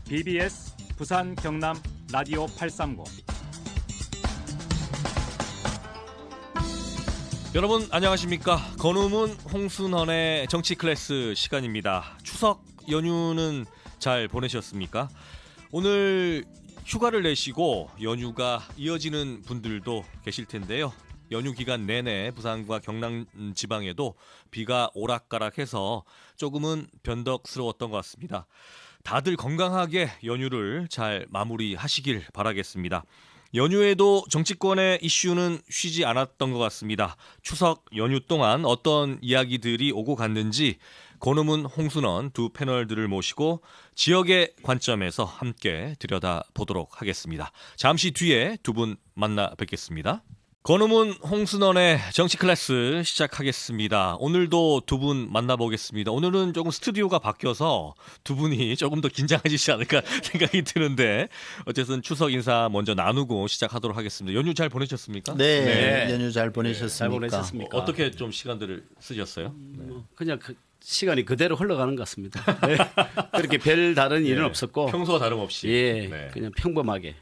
BBS 부산 경남 라디오 830. 여러분 안녕하십니까? 건우문 홍순헌의 정치 클래스 시간입니다. 추석 연휴는 잘 보내셨습니까? 오늘 휴가를 내시고 연휴가 이어지는 분들도 계실 텐데요. 연휴 기간 내내 부산과 경남 지방에도 비가 오락가락해서 조금은 변덕스러웠던 것 같습니다. 다들 건강하게 연휴를 잘 마무리하시길 바라겠습니다. 연휴에도 정치권의 이슈는 쉬지 않았던 것 같습니다. 추석 연휴 동안 어떤 이야기들이 오고 갔는지 건우문 홍순헌 두 패널들을 모시고 지역의 관점에서 함께 들여다보도록 하겠습니다. 잠시 뒤에 두 분 만나 뵙겠습니다. 건우문 홍순헌의 정치 클래스 시작하겠습니다. 오늘도 두 분 만나보겠습니다. 오늘은 조금 스튜디오가 바뀌어서 두 분이 조금 더 긴장하시지 않을까 생각이 드는데 어쨌든 추석 인사 먼저 나누고 시작하도록 하겠습니다. 연휴 잘 보내셨습니까? 네. 연휴 잘 보내셨습니까? 잘 보내셨습니까? 어떻게 좀 시간들을 쓰셨어요? 그냥 시간이 그대로 흘러가는 것 같습니다. 네. 그렇게 별 다른 일은 없었고 평소와 다름없이 그냥 평범하게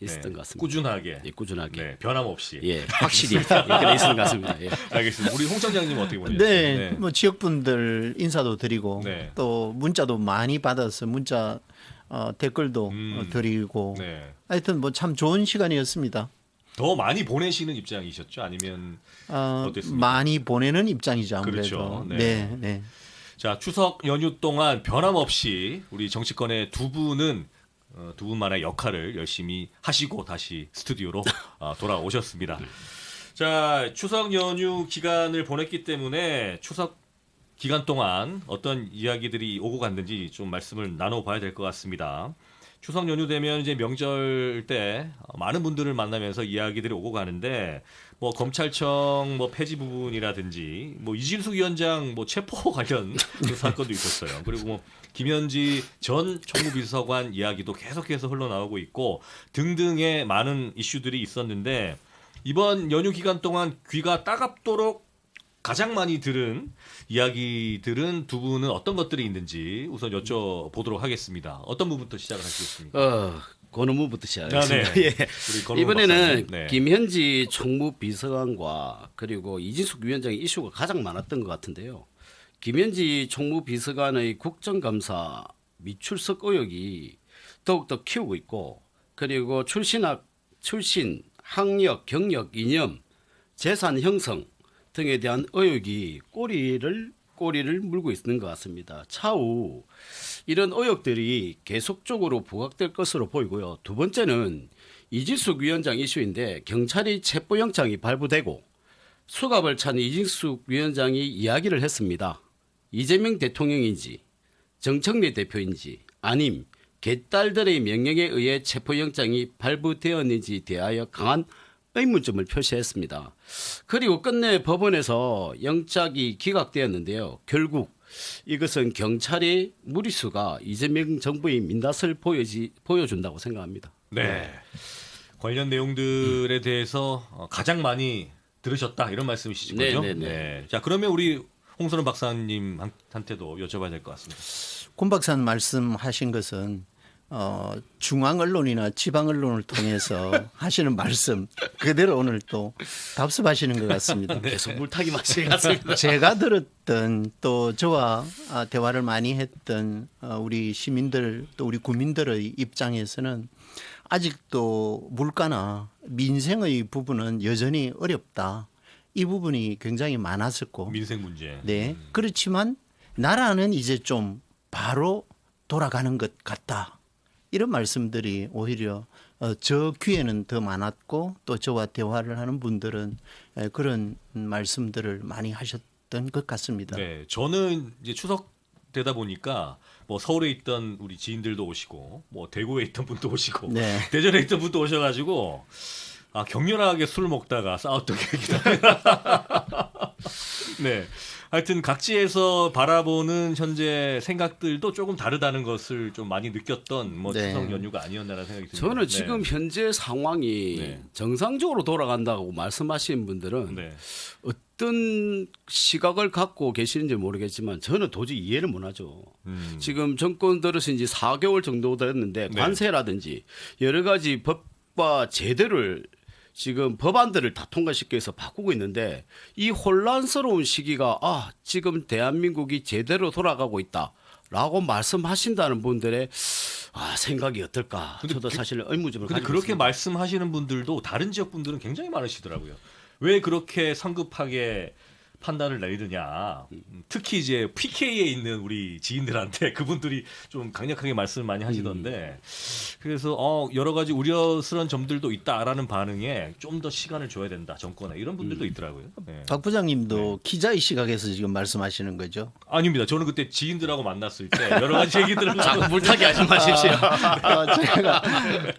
있었던 네. 것 같습니다. 꾸준하게 꾸준하게 변함없이 확실히 이끌어 있었던 것 같습니다. 알겠습니다. 우리 홍 청장님 어떻게 보셨어요? 네, 뭐 지역분들 인사도 드리고 또 문자도 많이 받아서 문자 댓글도 드리고 하여튼 뭐 참 좋은 시간이었습니다. 더 많이 보내시는 입장이셨죠? 아니면 어땠습니까? 많이 보내는 입장이죠, 아무래도. 그렇죠. 네. 자, 추석 연휴 동안 변함없이 우리 정치권의 두 분은 두 분만의 역할을 열심히 하시고 다시 스튜디오로 돌아오셨습니다. 자, 추석 연휴 기간을 보냈기 때문에 추석 기간 동안 어떤 이야기들이 오고 갔는지 좀 말씀을 나눠봐야 될 것 같습니다. 추석 연휴 되면 이제 명절 때 많은 분들을 만나면서 이야기들이 오고 가는데 뭐 검찰청 뭐 폐지 부분이라든지 뭐 이진숙 위원장 뭐 체포 관련 사건도 있었어요. 그리고 뭐 김현지 전 총무비서관 이야기도 계속해서 흘러나오고 있고 등등의 많은 이슈들이 있었는데 이번 연휴 기간 동안 귀가 따갑도록 가장 많이 들은 이야기들은 두 분은 어떤 것들이 있는지 우선 여쭤보도록 하겠습니다. 어떤 부분부터 시작을 하시겠습니까? 건우문부터 시작하겠습니다. 우리 이번에는 김현지 총무비서관과 그리고 이진숙 위원장의 이슈가 가장 많았던 것 같은데요. 김현지 총무비서관의 국정감사 미출석 의혹이 더욱더 키우고 있고 그리고 출신, 학력, 경력, 이념, 재산 형성 등에 대한 의혹이 꼬리를 물고 있는 것 같습니다. 차후 이런 의혹들이 계속적으로 부각될 것으로 보이고요. 두 번째는 이진숙 위원장 이슈인데 경찰이 체포영장이 발부되고 수갑을 찬 이진숙 위원장이 이야기를 했습니다. 이재명 대통령인지 정청래 대표인지 아님 개딸들의 명령에 의해 체포영장이 발부되었는지 대하여 강한 의문점을 표시했습니다. 그리고 끝내 법원에서 영장이 기각되었는데요. 결국 이것은 경찰의 무리수가 이재명 정부의 민낯을 보여준다고 생각합니다. 네. 관련 내용들에 대해서 가장 많이 들으셨다 이런 말씀이시죠? 네. 자, 그러면 우리 홍순헌 박사님한테도 여쭤봐야 될 것 같습니다. 권 박사님 말씀하신 것은 중앙 언론이나 지방 언론을 통해서 하시는 말씀 그대로 오늘 또 답습하시는 것 같습니다. 계속 물타기 마시는 것 같습니다. 제가 들었던 또 저와 대화를 많이 했던 우리 시민들 또 우리 국민들의 입장에서는 아직도 물가나 민생의 부분은 여전히 어렵다. 이 부분이 굉장히 많았었고 민생 문제. 네. 그렇지만 나라는 이제 좀 바로 돌아가는 것 같다. 이런 말씀들이 오히려 저 귀에는 더 많았고 또 저와 대화를 하는 분들은 그런 말씀들을 많이 하셨던 것 같습니다. 네, 저는 이제 추석 되다 보니까 뭐 서울에 있던 우리 지인들도 오시고 뭐 대구에 있던 분도 오시고 대전에 있던 분도 오셔가지고 격렬하게 술 먹다가 싸웠던 기억이 납니다. 네. 하여튼 각지에서 바라보는 현재 생각들도 조금 다르다는 것을 좀 많이 느꼈던 뭐 추석 연휴가 아니었나라는 생각이 듭니다. 저는 지금 현재 상황이 정상적으로 돌아간다고 말씀하시는 분들은 어떤 시각을 갖고 계시는지 모르겠지만 저는 도저히 이해를 못하죠. 지금 정권 들어서 이제 4개월 정도 됐는데 네. 관세라든지 여러 가지 법과 제도를 지금 법안들을 다 통과시켜서 바꾸고 있는데 이 혼란스러운 시기가 지금 대한민국이 제대로 돌아가고 있다라고 말씀하신다는 분들의 생각이 어떨까? 저도 사실 의문점을 근데 가지고 그렇게 있습니다. 말씀하시는 분들도 다른 지역 분들은 굉장히 많으시더라고요. 왜 그렇게 성급하게 판단을 내리느냐. 특히 이제 PK에 있는 우리 지인들한테 그분들이 좀 강력하게 말씀을 많이 하시던데 그래서 여러 가지 우려스러운 점들도 있다라는 반응에 좀 더 시간을 줘야 된다 정권에 이런 분들도 있더라고요. 네. 박 부장님도 기자의 시각에서 지금 말씀하시는 거죠? 아닙니다. 저는 그때 지인들하고 만났을 때 여러 가지 얘기들을 자꾸 물타기 하지 마십시오.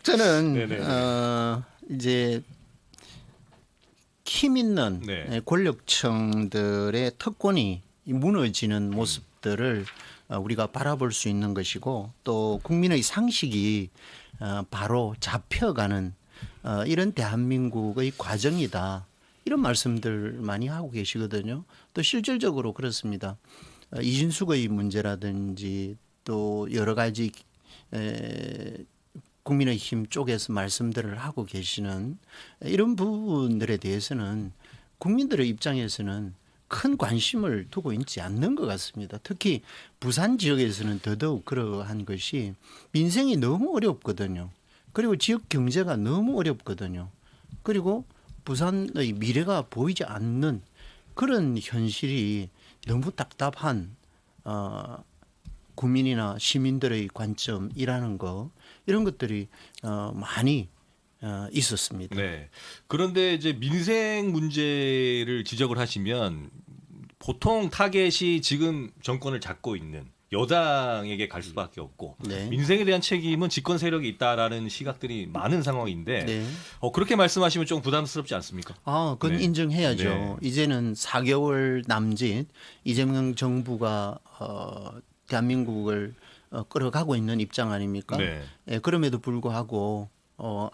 저는 네네. 이제 힘 있는 네. 권력층들의 특권이 무너지는 모습들을 우리가 바라볼 수 있는 것이고 또 국민의 상식이 바로 잡혀가는 이런 대한민국의 과정이다. 이런 말씀들 많이 하고 계시거든요. 또 실질적으로 그렇습니다. 이진숙의 문제라든지 또 여러 가지 국민의힘 쪽에서 말씀들을 하고 계시는 이런 부분들에 대해서는 국민들의 입장에서는 큰 관심을 두고 있지 않는 것 같습니다. 특히 부산 지역에서는 더더욱 그러한 것이 민생이 너무 어렵거든요. 그리고 지역 경제가 너무 어렵거든요. 그리고 부산의 미래가 보이지 않는 그런 현실이 너무 답답한 국민이나 시민들의 관점이라는 거 이런 것들이 많이 있었습니다. 네. 그런데 이제 민생 문제를 지적을 하시면 보통 타겟이 지금 정권을 잡고 있는 여당에게 갈 수밖에 없고 네. 민생에 대한 책임은 집권 세력이 있다라는 시각들이 많은 상황인데 네. 그렇게 말씀하시면 좀 부담스럽지 않습니까? 그건 네. 인정해야죠. 네. 이제는 4개월 남짓 이재명 정부가 대한민국을 끌어가고 있는 입장 아닙니까? 네. 그럼에도 불구하고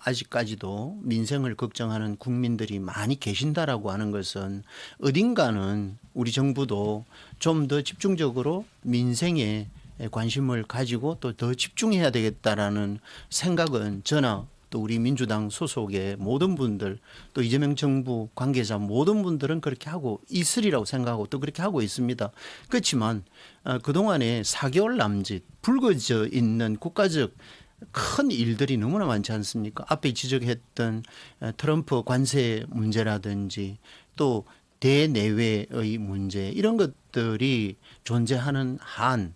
아직까지도 민생을 걱정하는 국민들이 많이 계신다라고 하는 것은 어딘가는 우리 정부도 좀 더 집중적으로 민생에 관심을 가지고 또 더 집중해야 되겠다라는 생각은 저나 또 우리 민주당 소속의 모든 분들 또 이재명 정부 관계자 모든 분들은 그렇게 하고 있으리라고 생각하고 또 그렇게 하고 있습니다. 그렇지만 그동안에 4개월 남짓 불거져 있는 국가적 큰 일들이 너무나 많지 않습니까? 앞에 지적했던 트럼프 관세 문제라든지 또 대내외의 문제 이런 것들이 존재하는 한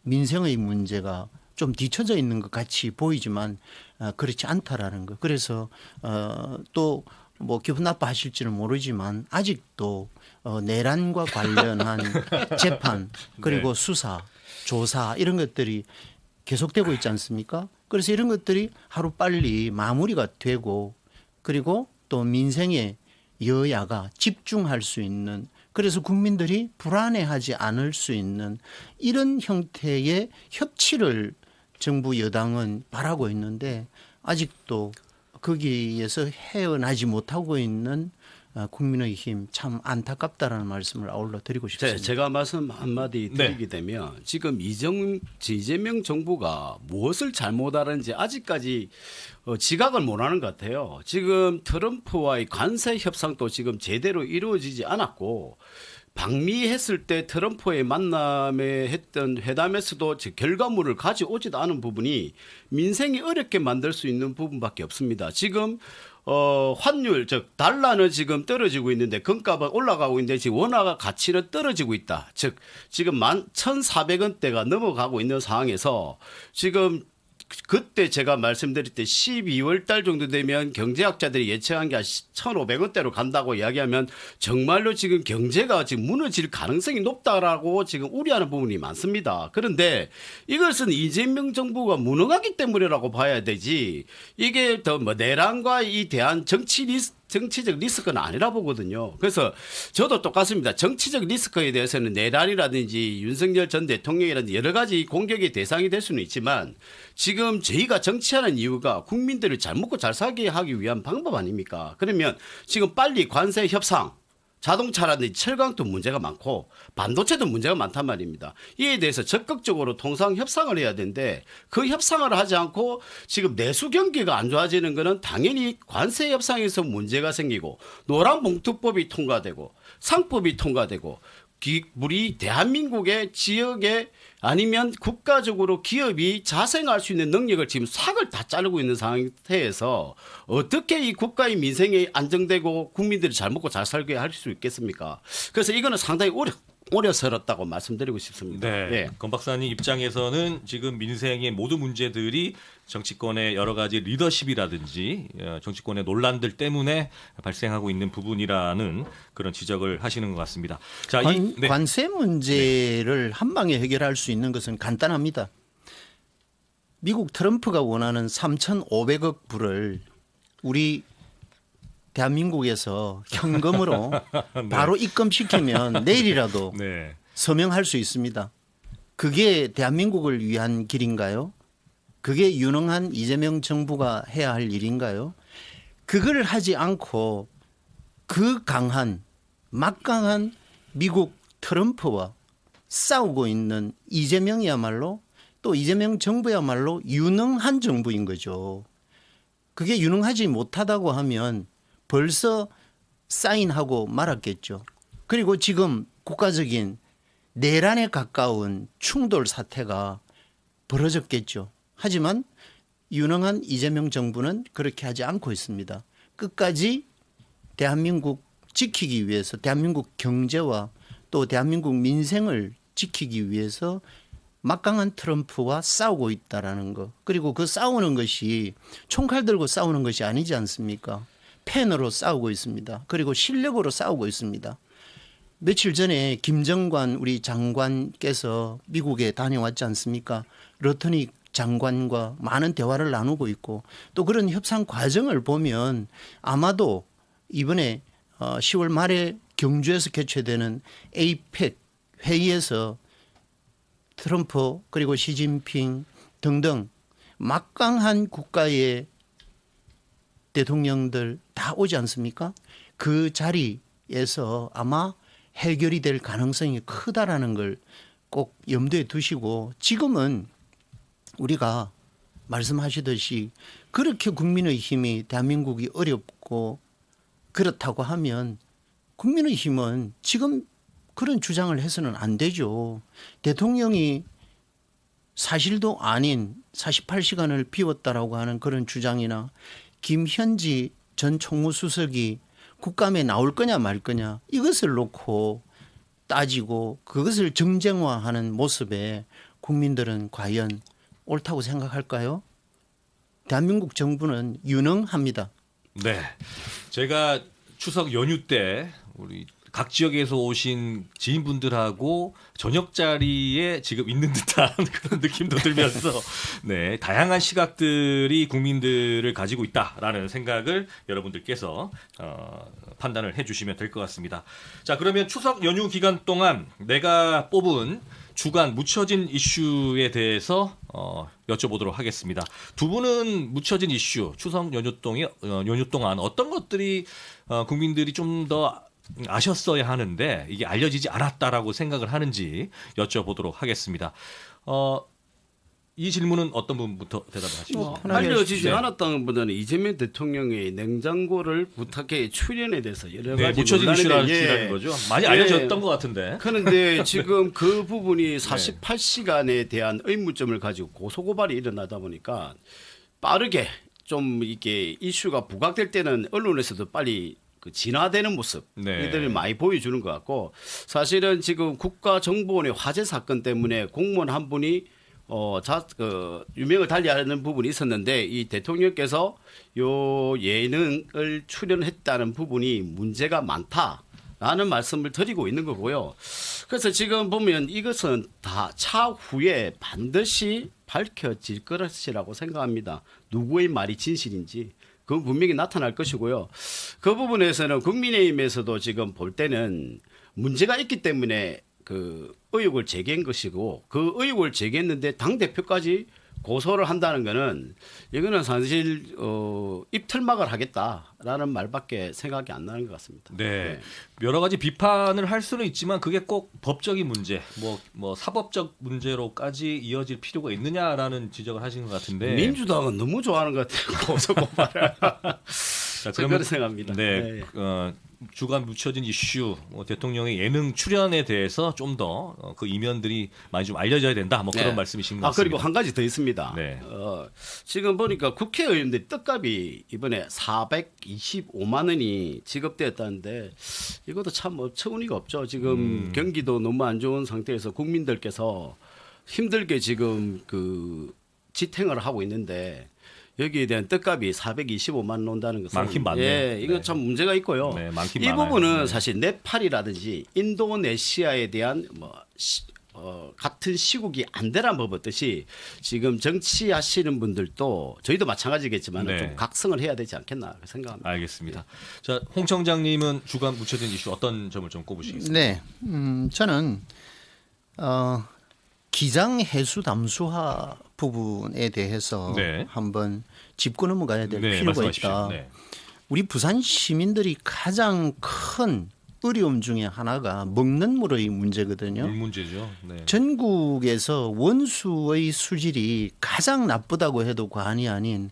민생의 문제가 좀 뒤처져 있는 것 같이 보이지만 그렇지 않다라는 거. 그래서 또 뭐 기분 나빠하실지는 모르지만 아직도 내란과 관련한 재판 그리고 수사, 조사 이런 것들이 계속되고 있지 않습니까? 그래서 이런 것들이 하루빨리 마무리가 되고 그리고 또 민생에 여야가 집중할 수 있는 그래서 국민들이 불안해하지 않을 수 있는 이런 형태의 협치를 정부 여당은 바라고 있는데 아직도 거기에서 헤어나지 못하고 있는 국민의힘 참 안타깝다라는 말씀을 아울러 드리고 싶습니다. 제가 말씀 한마디 드리게 되면 지금 이재명 정부가 무엇을 잘못하는지 아직까지 지각을 못하는 것 같아요. 지금 트럼프와의 관세 협상도 지금 제대로 이루어지지 않았고 방미했을 때 트럼프의 만남에 했던 회담에서도 결과물을 가져오지도 않은 부분이 민생이 어렵게 만들 수 있는 부분밖에 없습니다. 지금 환율 즉 달러는 지금 떨어지고 있는데 금값은 올라가고 있는데 지금 원화 가치는 떨어지고 있다. 즉 지금 1,400원대가 넘어가고 있는 상황에서 지금 그때 제가 말씀드릴 때 12월 달 정도 되면 경제학자들이 예측한 게 1,500원대로 간다고 이야기하면 정말로 지금 경제가 지금 무너질 가능성이 높다라고 지금 우려하는 부분이 많습니다. 그런데 이것은 이재명 정부가 무능하기 때문이라고 봐야 되지 이게 더 뭐 내란과 이 대한 정치 정치적 리스크는 아니라 보거든요. 그래서 저도 똑같습니다. 정치적 리스크에 대해서는 내란이라든지 윤석열 전 대통령이라든지 여러 가지 공격의 대상이 될 수는 있지만 지금 저희가 정치하는 이유가 국민들을 잘 먹고 잘 살게 하기 위한 방법 아닙니까? 그러면 지금 빨리 관세 협상 자동차라든지 철강도 문제가 많고 반도체도 문제가 많단 말입니다. 이에 대해서 적극적으로 통상 협상을 해야 되는데 그 협상을 하지 않고 지금 내수 경기가 안 좋아지는 것은 당연히 관세 협상에서 문제가 생기고 노란봉투법이 통과되고 상법이 통과되고 우리 대한민국의 지역에 아니면 국가적으로 기업이 자생할 수 있는 능력을 지금 싹을 다 자르고 있는 상태에서 어떻게 이 국가의 민생이 안정되고 국민들이 잘 먹고 잘 살게 할 수 있겠습니까? 그래서 이거는 상당히 어려서럽다고 말씀드리고 싶습니다. 네. 네. 권 박사님 입장에서는 지금 민생의 모든 문제들이 정치권의 여러 가지 리더십이라든지 정치권의 논란들 때문에 발생하고 있는 부분이라는 그런 지적을 하시는 것 같습니다. 자, 관세 문제를 한 방에 해결할 수 있는 것은 간단합니다. 미국 트럼프가 원하는 3,500억 불을 우리 대한민국에서 현금으로 네. 바로 입금시키면 내일이라도 네. 서명할 수 있습니다. 그게 대한민국을 위한 길인가요? 그게 유능한 이재명 정부가 해야 할 일인가요? 그걸 하지 않고 그 강한 막강한 미국 트럼프와 싸우고 있는 이재명이야말로 또 이재명 정부야말로 유능한 정부인 거죠. 그게 유능하지 못하다고 하면 벌써 사인하고 말았겠죠. 그리고 지금 국가적인 내란에 가까운 충돌 사태가 벌어졌겠죠. 하지만 유능한 이재명 정부는 그렇게 하지 않고 있습니다. 끝까지 대한민국 지키기 위해서 대한민국 경제와 또 대한민국 민생을 지키기 위해서 막강한 트럼프와 싸우고 있다라는 거. 그리고 그 싸우는 것이 총칼 들고 싸우는 것이 아니지 않습니까? 펜으로 싸우고 있습니다. 그리고 실력으로 싸우고 있습니다. 며칠 전에 김정관 우리 장관께서 미국에 다녀왔지 않습니까? 러터닉 장관과 많은 대화를 나누고 있고 또 그런 협상 과정을 보면 아마도 이번에 10월 말에 경주에서 개최되는 APEC 회의에서 트럼프 그리고 시진핑 등등 막강한 국가의 대통령들 다 오지 않습니까? 그 자리에서 아마 해결이 될 가능성이 크다라는 걸 꼭 염두에 두시고 지금은 우리가 말씀하시듯이 그렇게 국민의 힘이 대한민국이 어렵고 그렇다고 하면 국민의 힘은 지금 그런 주장을 해서는 안 되죠. 대통령이 사실도 아닌 48시간을 비웠다라고 하는 그런 주장이나 김현지 전 총무수석이 국감에 나올 거냐 말 거냐 이것을 놓고 따지고 그것을 정쟁화하는 모습에 국민들은 과연 옳다고 생각할까요? 대한민국 정부는 유능합니다. 네. 제가 추석 연휴 때 우리 각 지역에서 오신 지인분들하고 저녁 자리에 지금 있는 듯한 그런 느낌도 들면서 네, 다양한 시각들이 국민들을 가지고 있다라는 생각을 여러분들께서 판단을 해주시면 될 것 같습니다. 자, 그러면 추석 연휴 기간 동안 내가 뽑은 주간 묻혀진 이슈에 대해서 여쭤보도록 하겠습니다. 두 분은 묻혀진 이슈, 추석 연휴 동안 어떤 것들이 국민들이 좀 더 아셨어야 하는데 이게 알려지지 않았다라고 생각을 하는지 여쭤보도록 하겠습니다. 이 질문은 어떤 분부터 대답을 하시죠? 알려지지 않았다는 보다는 이재명 대통령의 냉장고를 부탁해 출연에 대해서 여러 가지 묻혀진 이슈라는 거죠. 많이 알려졌던 것 같은데. 그런데 지금 그 부분이 48시간에 대한 의무점을 가지고 고소고발이 일어나다 보니까 빠르게 좀 이게 이슈가 부각될 때는 언론에서도 빨리 진화되는 모습 이들을 많이 보여주는 것 같고 사실은 지금 국가정보원의 화재 사건 때문에 공무원 한 분이 유명을 달리하는 부분이 있었는데 이 대통령께서 요 예능을 출연했다는 부분이 문제가 많다라는 말씀을 드리고 있는 거고요. 그래서 지금 보면 이것은 다 차후에 반드시 밝혀질 것이라고 생각합니다. 누구의 말이 진실인지. 그건 분명히 나타날 것이고요. 그 부분에서는 국민의힘에서도 지금 볼 때는 문제가 있기 때문에 그 의혹을 제기한 것이고 그 의혹을 제기했는데 당 대표까지 고소를 한다는 거는 이거는 사실 입틀막을 하겠다라는 말밖에 생각이 안 나는 것 같습니다. 네. 여러 가지 비판을 할 수는 있지만 그게 꼭 법적인 문제, 뭐 사법적 문제로까지 이어질 필요가 있느냐라는 지적을 하시는 것 같은데 민주당은 너무 좋아하는 것 같아요. 고소 고발을. 자, 그렇게 생각합니다. 네. 주간 묻혀진 이슈, 대통령의 예능 출연에 대해서 좀 더 그 이면들이 많이 좀 알려져야 된다. 뭐 그런 네. 말씀이신 것 같습니다. 그리고 한 가지 더 있습니다. 네. 지금 보니까 국회의원들 떡값이 이번에 425만 원이 지급되었다는데 이것도 참 어처구니가 없죠. 지금 경기도 너무 안 좋은 상태에서 국민들께서 힘들게 지금 그 지탱을 하고 있는데 여기에 대한 떡값이 425만 원 온다는 것은 많긴 많네요. 예, 이거 네. 참 문제가 있고요. 네, 많긴 이 많아요. 부분은 네. 사실 네팔이라든지 인도네시아에 대한 같은 시국이 안 되란 법 없듯이 지금 정치하시는 분들도 저희도 마찬가지겠지만 네. 좀 각성을 해야 되지 않겠나 생각합니다. 알겠습니다. 자, 홍 청장님은 주간 묻혀진 이슈 어떤 점을 좀 꼽으시겠습니까? 네, 저는 기장 해수 담수화 부분에 대해서 네. 한번 짚고 넘어가야 될 네, 필요가 말씀하십시오. 있다. 네. 우리 부산 시민들이 가장 큰 어려움 중에 하나가 먹는 물의 문제거든요. 물 문제죠. 네. 전국에서 원수의 수질이 가장 나쁘다고 해도 과언이 아닌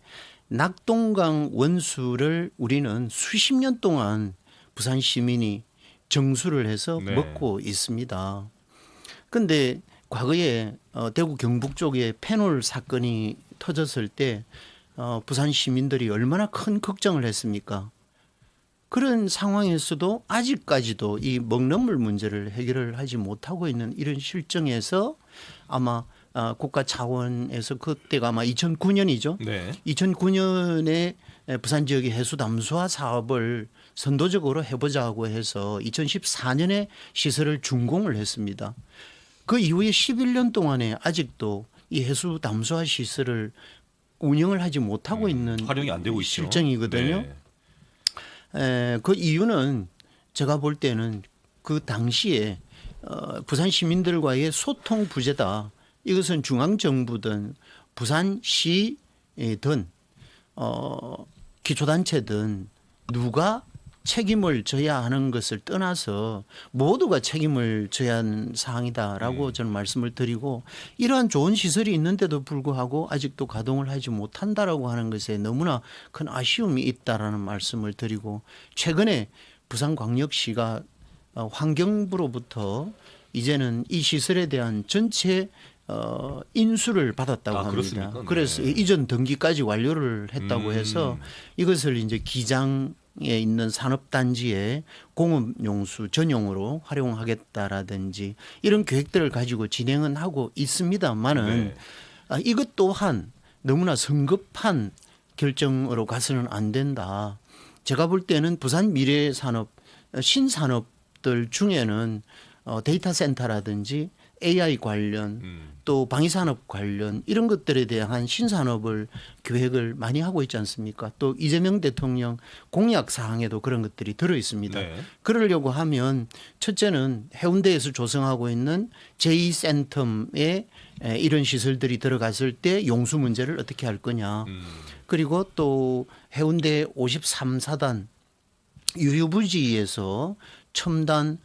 낙동강 원수를 우리는 수십 년 동안 부산 시민이 정수를 해서 네. 먹고 있습니다. 그런데 과거에 대구 경북 쪽에 페놀 사건이 터졌을 때 부산 시민들이 얼마나 큰 걱정을 했습니까? 그런 상황에서도 아직까지도 이 먹는 물 문제를 해결을 하지 못하고 있는 이런 실정에서 아마 국가 차원에서 그때가 아마 2009년이죠. 네. 2009년에 부산 지역의 해수 담수화 사업을 선도적으로 해보자고 해서 2014년에 시설을 준공을 했습니다. 그 이후에 11년 동안에 아직도 이 해수 담수화 시설을 운영을 하지 못하고 있는 활용이 안 되고 있죠. 실정이거든요. 네. 그 이유는 제가 볼 때는 그 당시에 부산 시민들과의 소통 부재다. 이것은 중앙정부든 부산시든 기초단체든 누가 책임을 져야 하는 것을 떠나서 모두가 책임을 져야 하는 사항이다라고 저는 말씀을 드리고 이러한 좋은 시설이 있는데도 불구하고 아직도 가동을 하지 못한다라고 하는 것에 너무나 큰 아쉬움이 있다라는 말씀을 드리고 최근에 부산광역시가 환경부로부터 이제는 이 시설에 대한 전체 인수를 받았다고 합니다. 그렇습니까? 그래서 네. 이전 등기까지 완료를 했다고 해서 이것을 이제 기장에 있는 산업단지에 공업용수 전용으로 활용하겠다라든지 이런 계획들을 가지고 진행은 하고 있습니다만은 이것 또한 너무나 성급한 결정으로 가서는 안 된다. 제가 볼 때는 부산 미래산업 신산업들 중에는 데이터 센터라든지 AI 관련 또 방위산업 관련 이런 것들에 대한 신산업을 계획을 많이 하고 있지 않습니까? 또 이재명 대통령 공약 사항에도 그런 것들이 들어 있습니다. 네. 그러려고 하면 첫째는 해운대에서 조성하고 있는 제2센텀에 이런 시설들이 들어갔을 때 용수 문제를 어떻게 할 거냐. 그리고 또 해운대 53사단 유휴부지에서 첨단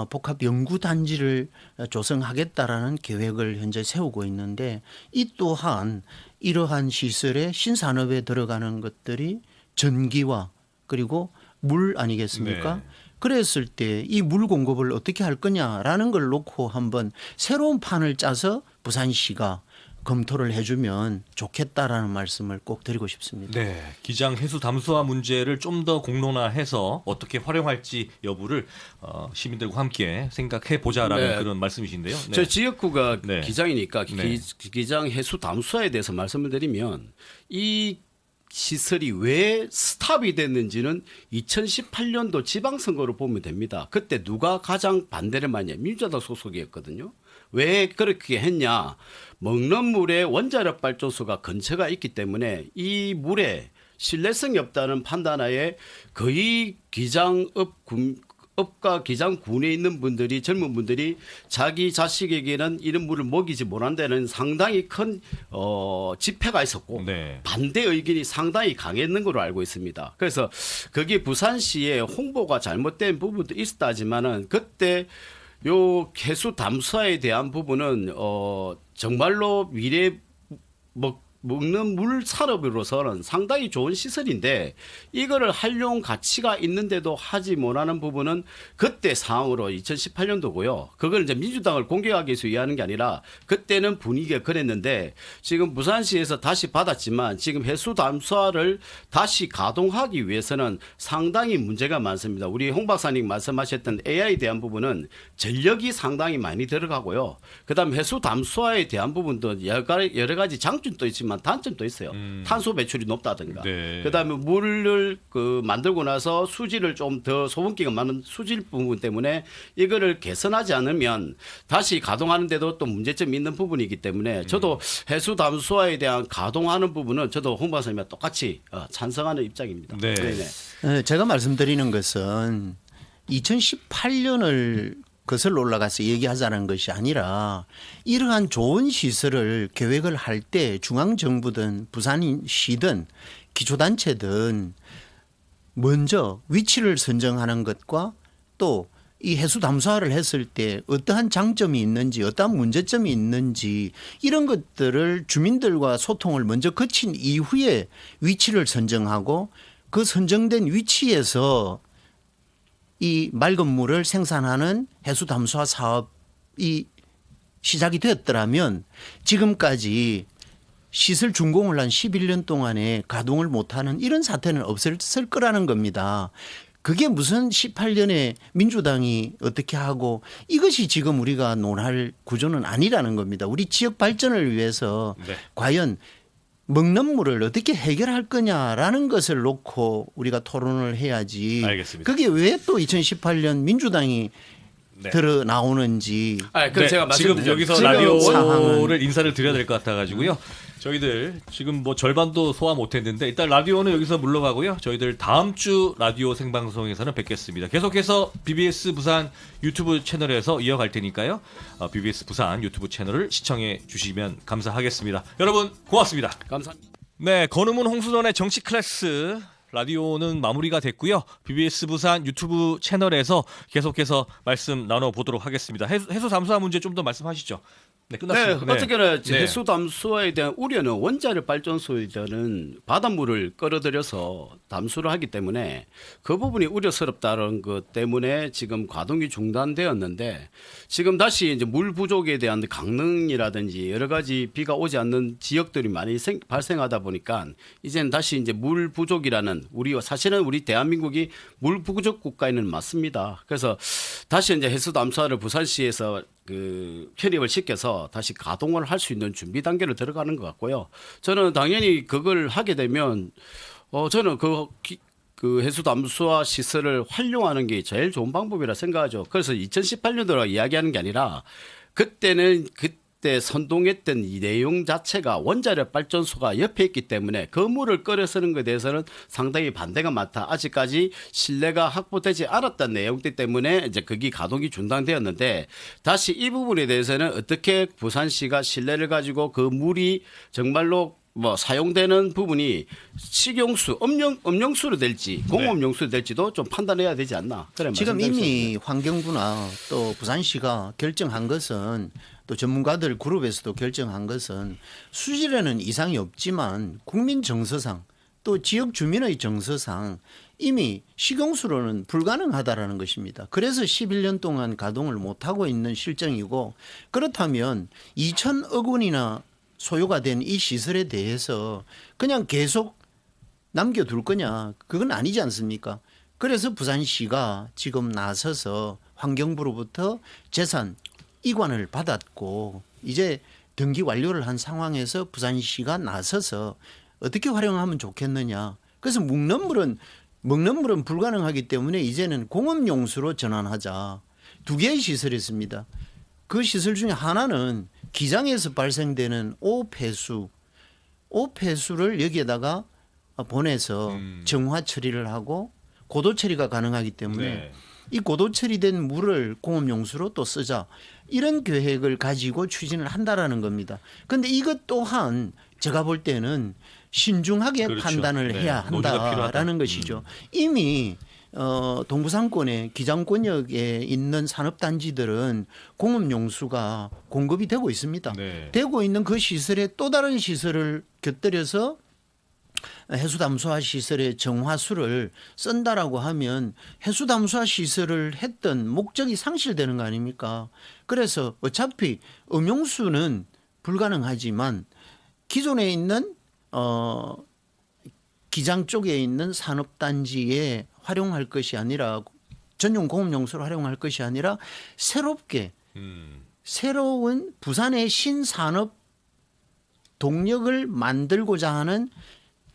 복합 연구단지를 조성하겠다라는 계획을 현재 세우고 있는데 이 또한 이러한 시설의 신산업에 들어가는 것들이 전기와 그리고 물 아니겠습니까? 네. 그랬을 때 이 물 공급을 어떻게 할 거냐라는 걸 놓고 한번 새로운 판을 짜서 부산시가 검토를 해주면 좋겠다라는 말씀을 꼭 드리고 싶습니다. 네, 기장 해수 담수화 문제를 좀 더 공론화해서 어떻게 활용할지 여부를 시민들과 함께 생각해 보자라는 네. 그런 말씀이신데요. 네. 저 지역구가 네. 기장이니까 네. 기장 해수 담수화에 대해서 말씀을 드리면 이 시설이 왜 스탑이 됐는지는 2018년도 지방선거로 보면 됩니다. 그때 누가 가장 반대를 많이 했냐. 민주당 소속이었거든요. 왜 그렇게 했냐. 먹는 물에 원자력 발전소가 근처가 있기 때문에 이 물에 신뢰성이 없다는 판단하에 거의 업과 기장군에 있는 분들이 젊은 분들이 자기 자식에게는 이런 물을 먹이지 못한다는 상당히 큰 집회가 있었고 네. 반대 의견이 상당히 강했는 걸로 알고 있습니다. 그래서 거기 부산시의 홍보가 잘못된 부분도 있었다 하지만은 그때 요 해수 담수화에 대한 부분은 정말로 미래 먹는 물 산업으로서는 상당히 좋은 시설인데 이거를 활용 가치가 있는데도 하지 못하는 부분은 그때 상황으로 2018년도고요. 그걸 이제 민주당을 공격하기 위해서 이해하는 게 아니라 그때는 분위기가 그랬는데 지금 부산시에서 다시 받았지만 지금 해수 담수화를 다시 가동하기 위해서는 상당히 문제가 많습니다. 우리 홍 박사님 말씀하셨던 AI에 대한 부분은 전력이 상당히 많이 들어가고요. 그다음 해수 담수화에 대한 부분도 여러 가지 장점도 있지만 단점도 있어요. 탄소 배출이 높다든가. 네. 그다음에 물을 만들고 나서 수질을 좀 더 소금기가 많은 수질 부분 때문에 이거를 개선하지 않으면 다시 가동하는데도 또 문제점이 있는 부분이기 때문에 저도 해수 담수화에 대한 가동하는 부분은 저도 홍 박사님과 똑같이 찬성하는 입장입니다. 네. 네네. 제가 말씀드리는 것은 2018년을 거슬러 올라가서 얘기하자는 것이 아니라 이러한 좋은 시설을 계획을 할 때 중앙정부든 부산시든 기초단체든 먼저 위치를 선정하는 것과 또 이 해수 담수화를 했을 때 어떠한 장점이 있는지 어떠한 문제점이 있는지 이런 것들을 주민들과 소통을 먼저 거친 이후에 위치를 선정하고 그 선정된 위치에서 이 맑은 물을 생산하는 해수 담수화 사업이 시작이 되었더라면 지금까지 시설 준공을 한 11년 동안에 가동을 못하는 이런 사태는 없었을 거라는 겁니다. 그게 무슨 18년에 민주당이 어떻게 하고 이것이 지금 우리가 논할 구조는 아니라는 겁니다. 우리 지역 발전을 위해서 네. 과연 먹는 물을 어떻게 해결할 거냐라는 것을 놓고 우리가 토론을 해야지. 알겠습니다. 그게 왜 또 2018년 민주당이 네. 들어 나오는지. 네, 제가 지금 여기서 지금 라디오를 상황은 인사를 드려야 될 것 같아가지고요. 저희들 지금 뭐 절반도 소화 못했는데 일단 라디오는 여기서 물러가고요. 저희들 다음 주 라디오 생방송에서는 뵙겠습니다. 계속해서 BBS 부산 유튜브 채널에서 이어갈 테니까요. BBS 부산 유튜브 채널을 시청해 주시면 감사하겠습니다. 여러분 고맙습니다. 감사합니다. 네, 건우문 홍순원의 정치 클래스 라디오는 마무리가 됐고요. BBS 부산 유튜브 채널에서 계속해서 말씀 나눠보도록 하겠습니다. 해수 담수화 문제 좀 더 말씀하시죠. 네, 끝났습니다. 네, 어떻게나 네. 해수 담수화에 대한 우려는 원자력 발전소에서는 바닷물을 끌어들여서 담수를 하기 때문에 그 부분이 우려스럽다는 것 때문에 지금 가동이 중단되었는데 지금 다시 이제 물 부족에 대한 강릉이라든지 여러 가지 비가 오지 않는 지역들이 많이 발생하다 보니까 이제는 다시 이제 물 부족이라는 사실은 우리 대한민국이 물 부족 국가에는 맞습니다. 그래서 다시 이제 해수 담수화를 부산시에서 편입을 시켜서 다시 가동을 할 수 있는 준비 단계로 들어가는 것 같고요. 저는 당연히 그걸 하게 되면 저는 그 해수 담수화 시설을 활용하는 게 제일 좋은 방법이라 생각하죠. 그래서 2018년도로 이야기하는 게 아니라 그때 선동했던 이 내용 자체가 원자력 발전소가 옆에 있기 때문에 그 물을 끌어 쓰는 것에 대해서는 상당히 반대가 많다. 아직까지 신뢰가 확보되지 않았던 내용들 때문에 이제 거기 가동이 중단되었는데 다시 이 부분에 대해서는 어떻게 부산시가 신뢰를 가지고 그 물이 정말로 사용되는 부분이 식용수, 음용수로 될지 공업용수로 될지도 좀 판단해야 되지 않나. 지금 이미 환경부나 또 부산시가 결정한 것은 또 전문가들 그룹에서도 결정한 것은 수질에는 이상이 없지만 국민 정서상 또 지역 주민의 정서상 이미 식용수로는 불가능하다라는 것입니다. 그래서 11년 동안 가동을 못하고 있는 실정이고 그렇다면 2천억 원이나 소요가 된 이 시설에 대해서 그냥 계속 남겨둘 거냐 그건 아니지 않습니까? 그래서 부산시가 지금 나서서 환경부로부터 재산 이관을 받았고 이제 등기 완료를 한 상황에서 부산시가 나서서 어떻게 활용하면 좋겠느냐. 그래서 먹는 물은 불가능하기 때문에 이제는 공업용수로 전환하자. 두 개의 시설이 있습니다. 그 시설 중에 하나는 기장에서 발생되는 오폐수를 여기에다가 보내서 정화 처리를 하고 고도 처리가 가능하기 때문에 네. 이 고도 처리된 물을 공업용수로 또 쓰자 이런 계획을 가지고 추진을 한다라는 겁니다. 그런데 이것 또한 제가 볼 때는 신중하게 그렇죠. 판단을 네. 해야 노조가 한다라는 필요하다. 것이죠. 이미 동부상권의 기장권역에 있는 산업단지들은 공업용수가 공급이 되고 있습니다. 네. 되고 있는 그 시설에 또 다른 시설을 곁들여서 해수담수화 시설의 정화수를 쓴다라고 하면 해수담수화 시설을 했던 목적이 상실되는 거 아닙니까? 그래서 어차피 음용수는 불가능하지만 기존에 있는 기장 쪽에 있는 산업단지에 활용할 것이 아니라 전용 공업용수로 활용할 것이 아니라 새롭게 새로운 부산의 신산업 동력을 만들고자 하는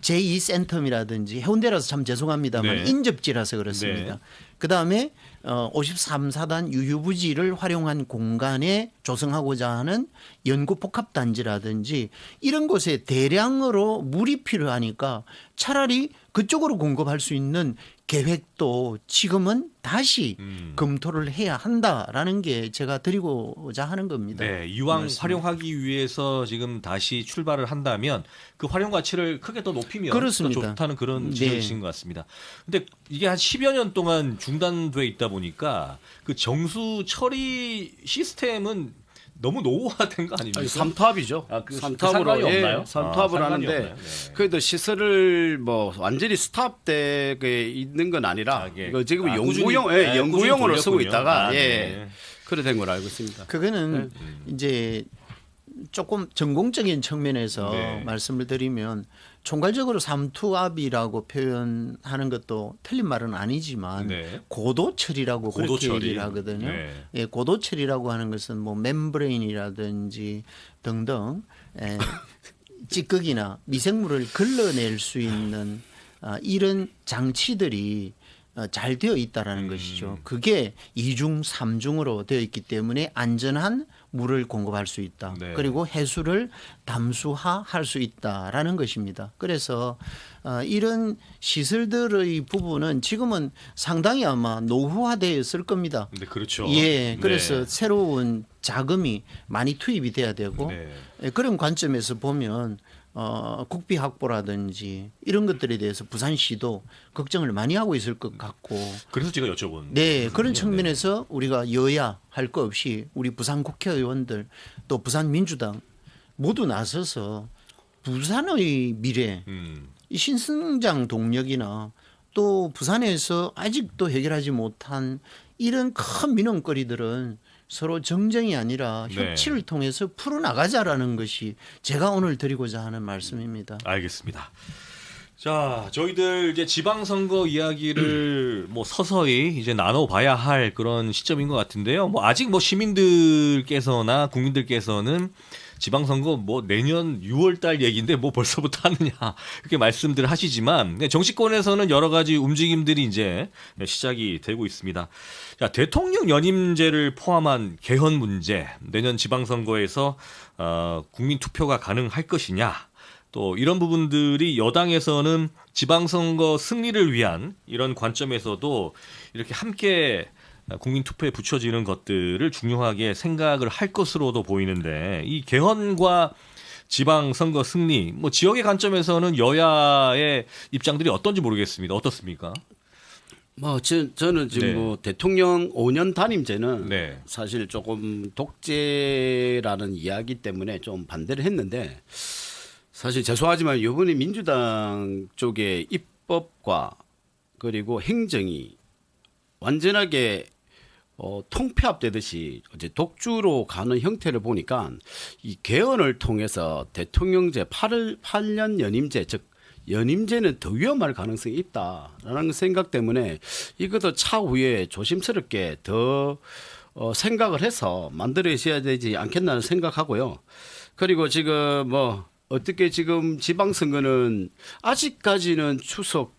제2센텀이라든지 해운대라서 참 죄송합니다만 네. 인접지라서 그렇습니다. 네. 그다음에 53사단 유휴부지를 활용한 공간에 조성하고자 하는 연구복합단지라든지 이런 곳에 대량으로 물이 필요하니까 차라리 그쪽으로 공급할 수 있는 계획도 지금은 다시 검토를 해야 한다라는 게 제가 드리고자 하는 겁니다. 네, 이왕 맞습니다. 활용하기 위해서 지금 다시 출발을 한다면 그 활용 가치를 크게 더 높이면 그렇습니다. 더 좋다는 그런 네. 지적이신 것 같습니다. 근데 이게 한 10여 년 동안 중단돼 있다 보니까 그 정수 처리 시스템은 너무 노후화된 거 아닙니까? 아니, 삼투압이죠. 그 삼투압으로 상관이 없나요? 삼투압을 상관이 하는데 없나요? 네. 그래도 시설을 뭐 완전히 스탑돼 있는 건 아니라 예. 이거 지금 꾸준히, 연구용 네, 연구용으로 꾸준히 쓰고 돌렸군요. 있다가 아, 예 네. 그래 된 걸로 알고 있습니다. 그거는 이제 조금 전공적인 측면에서 네. 말씀을 드리면 총괄적으로 삼투압이라고 표현하는 것도 틀린 말은 아니지만 네. 고도 처리라고 고도 그렇게 처리. 얘기를 하거든요. 네. 예, 고도 처리라고 하는 것은 뭐 멤브레인이라든지 등등 찌꺼기나 미생물을 걸러낼 수 있는 이런 장치들이 잘 되어 있다라는 것이죠. 그게 2중, 3중으로 되어 있기 때문에 안전한 물을 공급할 수 있다. 네. 그리고 해수를 담수화할 수 있다라는 것입니다. 그래서 이런 시설들의 부분은 지금은 상당히 아마 노후화되어 있을 겁니다. 네, 그렇죠. 예, 그래서 네. 새로운 자금이 많이 투입이 돼야 되고 네. 예, 그런 관점에서 보면 국비 확보라든지 이런 것들에 대해서 부산시도 걱정을 많이 하고 있을 것 같고 그래서 제가 여쭤본. 네, 그런 네. 측면에서 우리가 여야 할 거 없이 우리 부산 국회의원들 또 부산 민주당 모두 나서서 부산의 미래, 이 신성장 동력이나 또 부산에서 아직도 해결하지 못한 이런 큰 민원거리들은 서로 정쟁이 아니라 네. 협치를 통해서 풀어나가자라는 것이 제가 오늘 드리고자 하는 말씀입니다. 알겠습니다. 자, 저희들 이제 지방선거 이야기를 뭐 서서히 이제 나눠봐야 할 그런 시점인 것 같은데요. 뭐 아직 뭐 시민들께서나 국민들께서는 지방선거 뭐 내년 6월달 얘기인데 뭐 벌써부터 하느냐 이렇게 말씀들 하시지만 정치권에서는 여러 가지 움직임들이 이제 시작이 되고 있습니다. 자, 대통령 연임제를 포함한 개헌 문제, 내년 지방선거에서 국민 투표가 가능할 것이냐, 또 이런 부분들이 여당에서는 지방선거 승리를 위한 이런 관점에서도 이렇게 함께 국민 투표에 붙여지는 것들을 중요하게 생각을 할 것으로도 보이는데, 이 개헌과 지방선거 승리, 뭐 지역의 관점에서는 여야의 입장들이 어떤지 모르겠습니다. 어떻습니까? 뭐 저는 지금 네. 뭐 대통령 5년 단임제는 네. 사실 조금 독재라는 이야기 때문에 좀 반대를 했는데, 사실 죄송하지만 이번에 민주당 쪽의 입법과 그리고 행정이 완전하게 통폐합되듯이 이제 독주로 가는 형태를 보니까 이 개헌을 통해서 대통령제 8년 연임제, 즉 연임제는 더 위험할 가능성이 있다라는 생각 때문에 이것도 차후에 조심스럽게 더 생각을 해서 만들어져야 되지 않겠나는 생각하고요. 그리고 지금 뭐 어떻게 지금 지방선거는 아직까지는 추석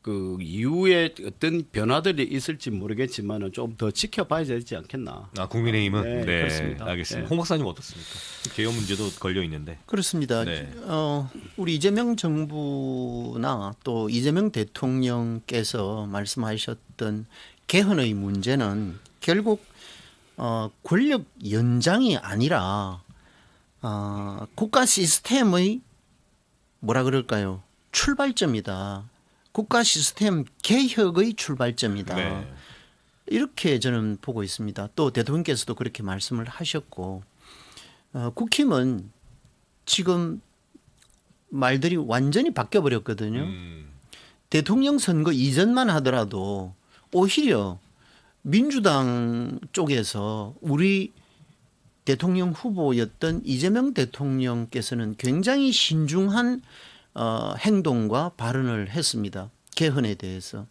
그 이후에 어떤 변화들이 있을지 모르겠지만은 좀 더 지켜봐야 되지 않겠나. 국민의힘은 네, 그렇습니다. 알겠습니다. 네. 홍 박사님 어떻습니까? 개헌 문제도 걸려 있는데. 그렇습니다. 네. 우리 이재명 정부나 또 이재명 대통령께서 말씀하셨던 개헌의 문제는 결국 권력 연장이 아니라 국가 시스템의 뭐라 그럴까요? 출발점이다. 국가 시스템 개혁의 출발점이다. 네. 이렇게 저는 보고 있습니다. 또 대통령께서도 그렇게 말씀을 하셨고 국힘은 지금 말들이 완전히 바뀌어 버렸거든요. 대통령 선거 이전만 하더라도 오히려 민주당 쪽에서 우리 대통령 후보였던 이재명 대통령께서는 굉장히 신중한 행동과 발언을 했습니다. 개헌에 대해서.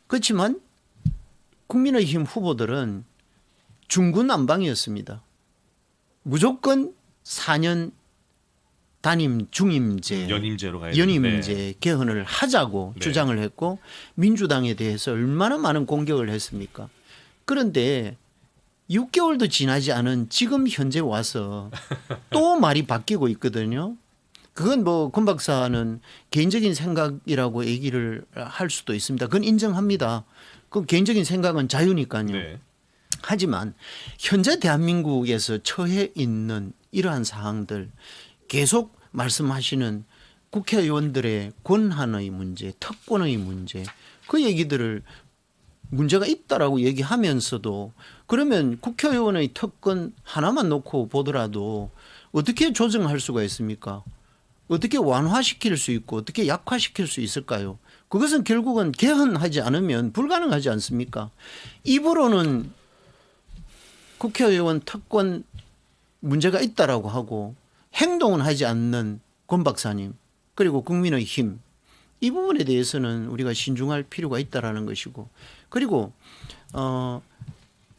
그렇지만 국민의힘 후보들은 중구난방이었습니다. 무조건 4년 단임 중임제, 연임제로 가야 연임제 되는데. 개헌을 하자고 네. 주장을 했고 민주당에 대해서 얼마나 많은 공격을 했습니까? 그런데 6개월도 지나지 않은 지금 현재 와서 또 말이 바뀌고 있거든요. 그건 뭐 권 박사는 개인적인 생각이라고 얘기를 할 수도 있습니다. 그건 인정합니다. 그 개인적인 생각은 자유니까요. 네. 하지만 현재 대한민국에서 처해 있는 이러한 사항들 계속 말씀하시는 국회의원들의 권한의 문제, 특권의 문제 그 얘기들을 문제가 있다라고 얘기하면서도 그러면 국회의원의 특권 하나만 놓고 보더라도 어떻게 조정할 수가 있습니까? 어떻게 완화시킬 수 있고 어떻게 약화시킬 수 있을까요? 그것은 결국은 개헌하지 않으면 불가능하지 않습니까? 입으로는 국회의원 특권 문제가 있다라고 하고 행동은 하지 않는 권 박사님 그리고 국민의힘 이 부분에 대해서는 우리가 신중할 필요가 있다라는 것이고 그리고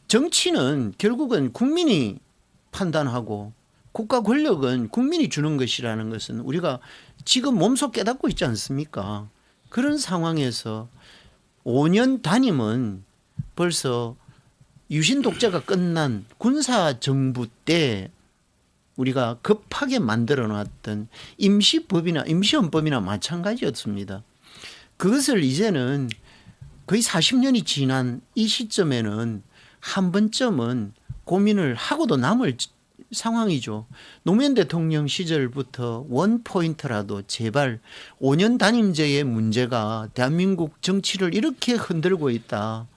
정치는 결국은 국민이 판단하고 국가 권력은 국민이 주는 것이라는 것은 우리가 지금 몸소 깨닫고 있지 않습니까? 그런 상황에서 5년 단임은 벌써 유신 독재가 끝난 군사 정부 때 우리가 급하게 만들어 놨던 임시법이나 임시헌법이나 마찬가지였습니다. 그것을 이제는 거의 40년이 지난 이 시점에는 한 번쯤은 고민을 하고도 남을 상황이죠. 노무현 대통령 시절부터 원 포인트라도 제발 5년 단임제의 문제가 대한민국 정치를 이렇게 흔들고 있다.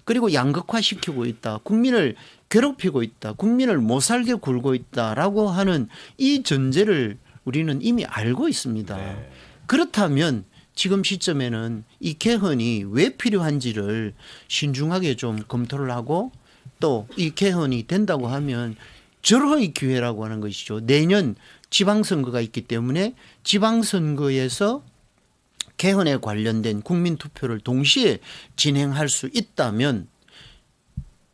그리고 양극화시키고 있다. 국민을 괴롭히고 있다. 국민을 못 살게 굴고 있다라고 하는 이 전제를 우리는 이미 알고 있습니다. 네. 그렇다면 지금 시점에는 이 개헌이 왜 필요한지를 신중하게 좀 검토를 하고 또 이 개헌이 된다고 하면 절호의 기회라고 하는 것이죠. 내년 지방선거가 있기 때문에 지방선거에서 개헌에 관련된 국민투표를 동시에 진행할 수 있다면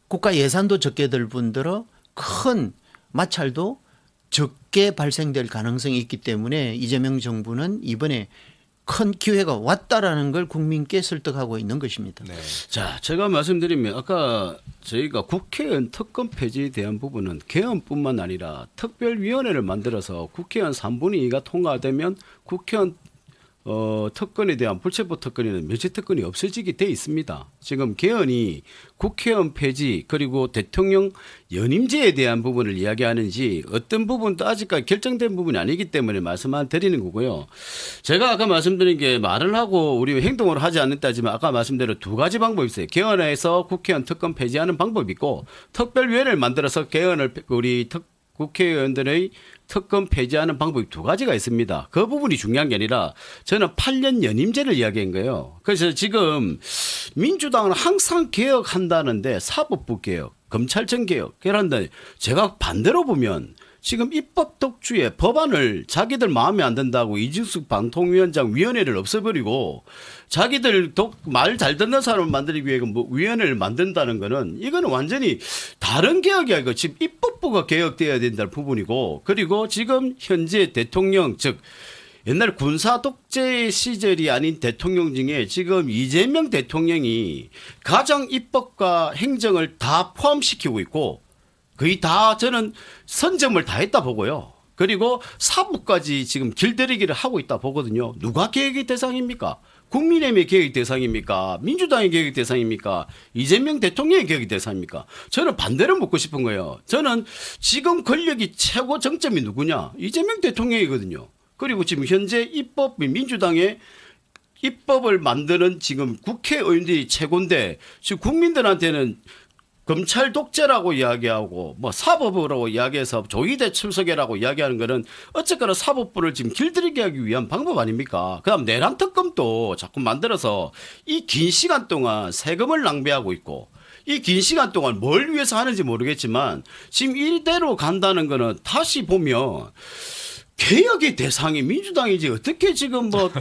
국가 예산도 적게 들 뿐더러 큰 마찰도 적게 발생될 가능성이 있기 때문에 이재명 정부는 이번에 큰 기회가 왔다라는 걸 국민께 설득하고 있는 것입니다. 네. 자, 제가 말씀드리면 아까 저희가 국회의원 특권 폐지에 대한 부분은 개헌뿐만 아니라 특별위원회를 만들어서 국회의원 3분의 2가 통과되면 국회의원 특권에 대한 불체포 특권에는 면책 특권이 없어지게 돼 있습니다. 지금 개헌이 국회의원 폐지 그리고 대통령 연임제에 대한 부분을 이야기하는지 어떤 부분도 아직까지 결정된 부분이 아니기 때문에 말씀만 드리는 거고요. 제가 아까 말씀드린 게 말을 하고 우리 행동을 하지 않는다지만 아까 말씀대로 두 가지 방법이 있어요. 개헌해서 국회의원 특권 폐지하는 방법이 있고 특별위원회를 만들어서 개헌을 우리 국회의원들의 특권 폐지하는 방법이 두 가지가 있습니다. 그 부분이 중요한 게 아니라 저는 8년 연임제를 이야기한 거예요. 그래서 지금 민주당은 항상 개혁한다는데 사법부 개혁, 검찰청 개혁, 그런데 제가 반대로 보면 지금 입법 독주에 법안을 자기들 마음에 안 든다고 이준석 방통위원장 위원회를 없애버리고 자기들 말 잘 듣는 사람을 만들기 위해 뭐 위원회를 만든다는 거는 이거는 완전히 다른 개혁이야. 이거 지금 입법부가 개혁돼야 된다는 부분이고 그리고 지금 현재 대통령 즉 옛날 군사 독재 시절이 아닌 대통령 중에 지금 이재명 대통령이 가장 입법과 행정을 다 포함시키고 있고 거의 다 저는 선점을 다 했다 보고요. 그리고 사법까지 지금 길들이기를 하고 있다 보거든요. 누가 개혁의 대상입니까? 국민의힘의 개혁의 대상입니까? 민주당의 개혁의 대상입니까? 이재명 대통령의 개혁의 대상입니까? 저는 반대로 묻고 싶은 거예요. 저는 지금 권력이 최고 정점이 누구냐? 이재명 대통령이거든요. 그리고 지금 현재 입법 민주당의 입법을 만드는 지금 국회의원들이 최고인데 지금 국민들한테는 검찰 독재라고 이야기하고 뭐 사법부라고 이야기해서 조의대 출석해라고 이야기하는 거는 어쨌거나 사법부를 지금 길들이게 하기 위한 방법 아닙니까? 그다음 내란 특검도 자꾸 만들어서 이 긴 시간 동안 세금을 낭비하고 있고 이 긴 시간 동안 뭘 위해서 하는지 모르겠지만 지금 이대로 간다는 거는 다시 보면 개혁의 대상이 민주당이지 어떻게 지금 뭐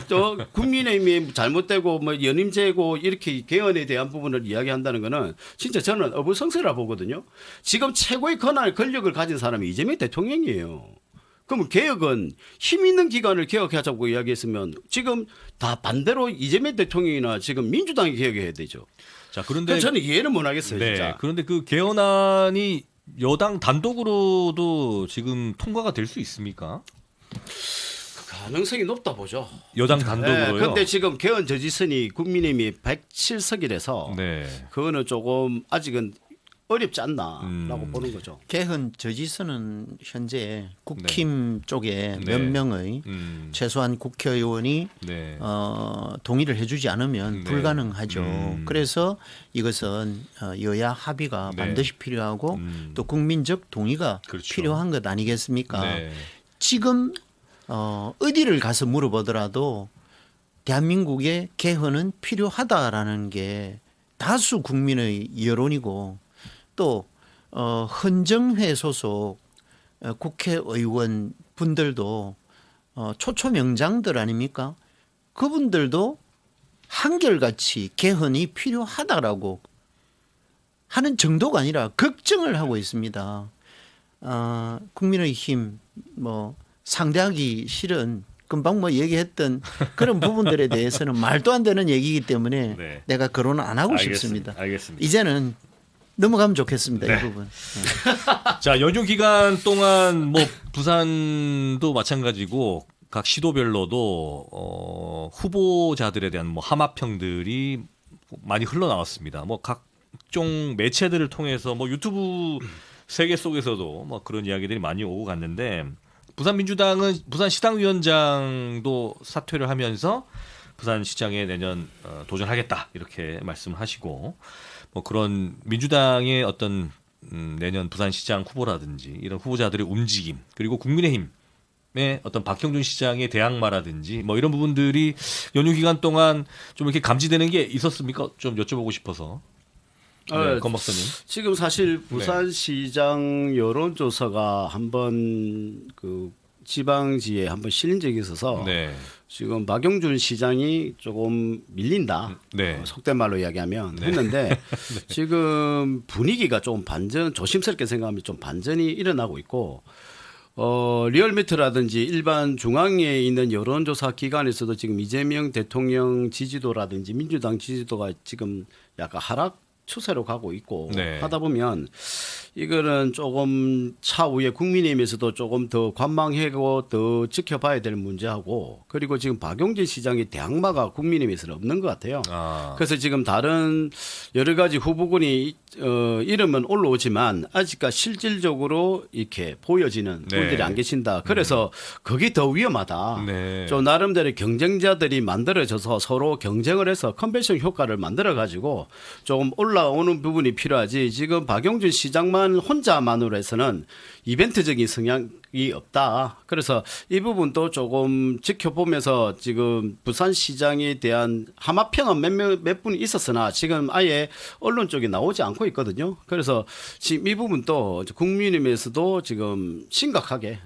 국민의힘이 잘못되고 뭐 연임제고 이렇게 개헌에 대한 부분을 이야기한다는 거는 진짜 저는 어불성설이라 보거든요. 지금 최고의 권력을 가진 사람이 이재명 대통령이에요. 그러면 개혁은 힘 있는 기관을 개혁하자고 이야기했으면 지금 다 반대로 이재명 대통령이나 지금 민주당이 개혁해야 되죠. 자, 그런데 저는 이해를 못 하겠어요. 네, 진짜. 그런데 그 개헌안이 여당 단독으로도 지금 통과가 될 수 있습니까? 가능성이 높다 보죠. 여당 단독으로요. 그런데 지금 개헌 저지선이 국민의힘이 107석이라서 네. 그거는 조금 아직은 어렵지 않나라고 보는 거죠. 개헌 저지선은 현재 국힘 쪽에 몇 네. 명의 최소한 국회의원이 네. 동의를 해주지 않으면 네. 불가능하죠. 그래서 이것은 여야 합의가 네. 반드시 필요하고 또 국민적 동의가 그렇죠. 필요한 것 아니겠습니까? 네. 지금 어디를 가서 물어보더라도 대한민국의 개헌은 필요하다라는 게 다수 국민의 여론이고 또 헌정회 소속 국회의원 분들도 초초명장들 아닙니까? 그분들도 한결같이 개헌이 필요하다라고 하는 정도가 아니라 걱정을 하고 있습니다. 국민의힘 뭐 상대하기 싫은 금방 뭐 얘기했던 그런 부분들에 대해서는 말도 안 되는 얘기이기 때문에 네. 내가 거론을 안 하고 싶습니다. 알겠습니다. 이제는 넘어가면 좋겠습니다. 이 부분. 자, 연휴 기간 동안 뭐 부산도 마찬가지고 각 시도별로도 후보자들에 대한 뭐 함합평들이 많이 흘러나왔습니다. 뭐 각종 매체들을 통해서 뭐 유튜브 세계 속에서도 뭐 그런 이야기들이 많이 오고 갔는데 부산민주당은 부산시당위원장도 사퇴를 하면서 부산시장에 내년 도전하겠다 이렇게 말씀을 하시고 뭐 그런 민주당의 어떤 내년 부산시장 후보라든지 이런 후보자들의 움직임 그리고 국민의힘의 어떤 박형준 시장의 대항마라든지 뭐 이런 부분들이 연휴 기간 동안 좀 이렇게 감지되는 게 있었습니까? 좀 여쭤보고 싶어서. 네, 권 박사님. 지금 사실 부산시장 여론조사가 한번 그 지방지에 한번 실린 적이 있어서 네. 지금 박용준 시장이 조금 밀린다. 네. 속된 말로 이야기하면 했는데 지금 분위기가 좀 반전 조심스럽게 생각하면 좀 반전이 일어나고 있고 리얼미터라든지 일반 중앙에 있는 여론조사 기관에서도 지금 이재명 대통령 지지도라든지 민주당 지지도가 지금 약간 하락 추세로 가고 있고 네. 하다 보면 이거는 조금 차후에 국민의힘에서도 조금 더 관망하고 더 지켜봐야 될 문제하고 그리고 지금 박용진 시장의 대항마가 국민의힘에서는 없는 것 같아요. 그래서 지금 다른 여러 가지 후보군이 이름은 올라오지만 아직까지 실질적으로 이렇게 보여지는 네. 분들이 안 계신다. 그래서 그게 더 위험하다. 네. 좀 나름대로 경쟁자들이 만들어져서 서로 경쟁을 해서 컨벤션 효과를 만들어 가지고 조금 올라오는 부분이 필요하지. 지금 박용준 시장만 혼자만으로 해서는 이벤트적인 성향이 없다. 그래서 이 부분도 조금 지켜보면서 지금 부산시장에 대한 함합평은 몇 분이 있었으나 지금 아예 언론 쪽에 나오지 않고 있거든요. 그래서 지금 이 부분도 국민의힘에서도 지금 심각하게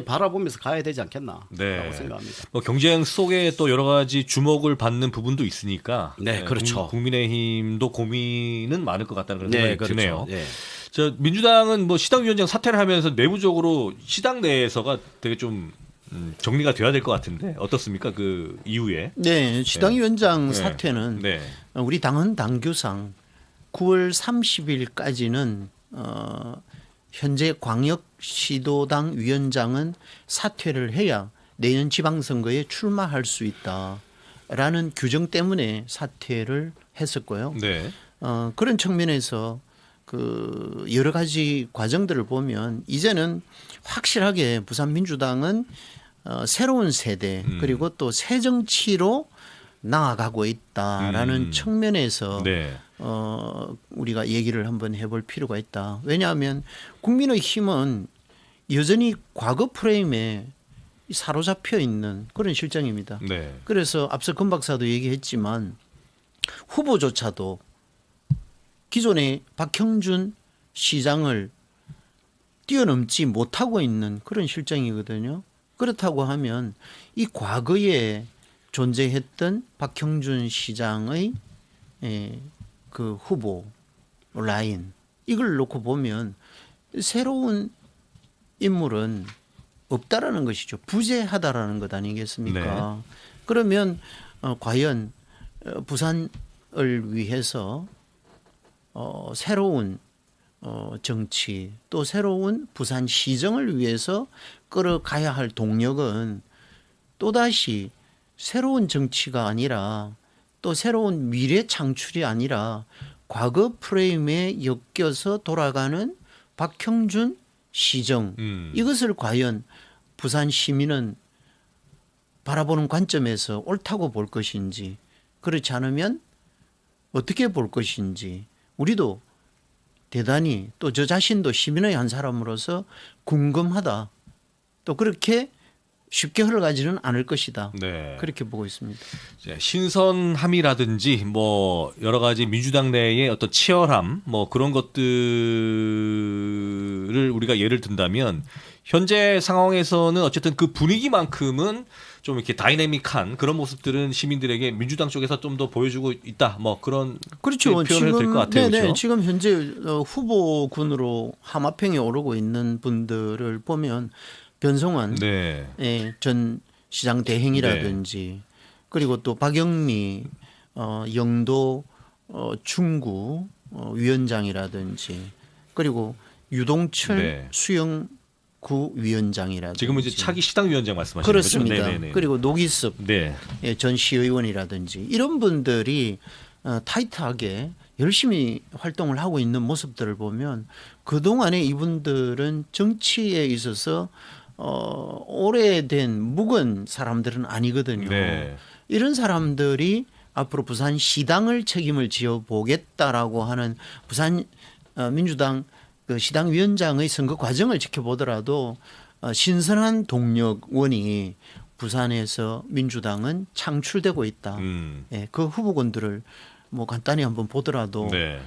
바라보면서 가야 되지 않겠나라고 네. 생각합니다. 뭐 경쟁 속에 또 여러 가지 주목을 받는 부분도 있으니까 네, 그렇죠. 국민의힘도 고민은 많을 것 같다는 그런 생각이 그렇죠. 드네요. 네. 저 민주당은 뭐 시당위원장 사퇴를 하면서 내부적으로 시당 내에서가 되게 좀 정리가 돼야 될 것 같은데 어떻습니까? 그 이후에. 네, 시당위원장 네. 사퇴는 네. 우리 당은 당규상 9월 30일까지는 현재 광역시도당 위원장은 사퇴를 해야 내년 지방선거에 출마할 수 있다라는 규정 때문에 사퇴를 했었고요. 네. 그런 측면에서 그 여러 가지 과정들을 보면 이제는 확실하게 부산민주당은 새로운 세대 그리고 또 새 정치로 나아가고 있다라는 측면에서 네. 우리가 얘기를 한번 해볼 필요가 있다. 왜냐하면 국민의힘은 여전히 과거 프레임에 사로잡혀 있는 그런 실정입니다. 네. 그래서 앞서 금 박사도 얘기했지만 후보조차도 기존의 박형준 시장을 뛰어넘지 못하고 있는 그런 실정이거든요. 그렇다고 하면 이 과거에 존재했던 박형준 시장의 그 후보 라인 이걸 놓고 보면 새로운 인물은 없다라는 것이죠. 부재하다라는 것 아니겠습니까? 네. 그러면 과연 부산을 위해서 새로운 정치 또 새로운 부산 시정을 위해서 끌어가야 할 동력은 또다시 새로운 정치가 아니라 또 새로운 미래 창출이 아니라 과거 프레임에 엮여서 돌아가는 박형준 시정 이것을 과연 부산 시민은 바라보는 관점에서 옳다고 볼 것인지 그렇지 않으면 어떻게 볼 것인지 우리도 대단히 또 저 자신도 시민의 한 사람으로서 궁금하다. 또 그렇게 쉽게 흘러가지는 않을 것이다. 네. 그렇게 보고 있습니다. 신선함이라든지 뭐 여러 가지 민주당 내의 어떤 치열함 뭐 그런 것들을 우리가 예를 든다면 현재 상황에서는 어쨌든 그 분위기만큼은 좀 이렇게 다이내믹한 그런 모습들은 시민들에게 민주당 쪽에서 좀 더 보여주고 있다. 뭐 그런 그렇죠. 표현을 될 것 같아요. 네네. 그렇죠? 지금 현재 후보군으로 하마평에 오르고 있는 분들을 보면 변성환 네. 전 시장 대행이라든지 그리고 또 박영미 영도 중구 위원장이라든지 그리고 유동철 네. 수영구 위원장이라든지 지금은 이제 차기 시당위원장 말씀하시는 그렇습니다. 거죠? 네네네. 그리고 노기습 네. 전 시의원이라든지 이런 분들이 타이트하게 열심히 활동을 하고 있는 모습들을 보면 그동안에 이분들은 정치에 있어서 오래된 묵은 사람들은 아니거든요. 네. 이런 사람들이 앞으로 부산 시당을 책임을 지어보겠다라고 하는 부산 민주당 그 시당위원장의 선거 과정을 지켜보더라도 신선한 동력원이 부산에서 민주당은 창출되고 있다. 예, 그 후보군들을 뭐 간단히 한번 보더라도 네.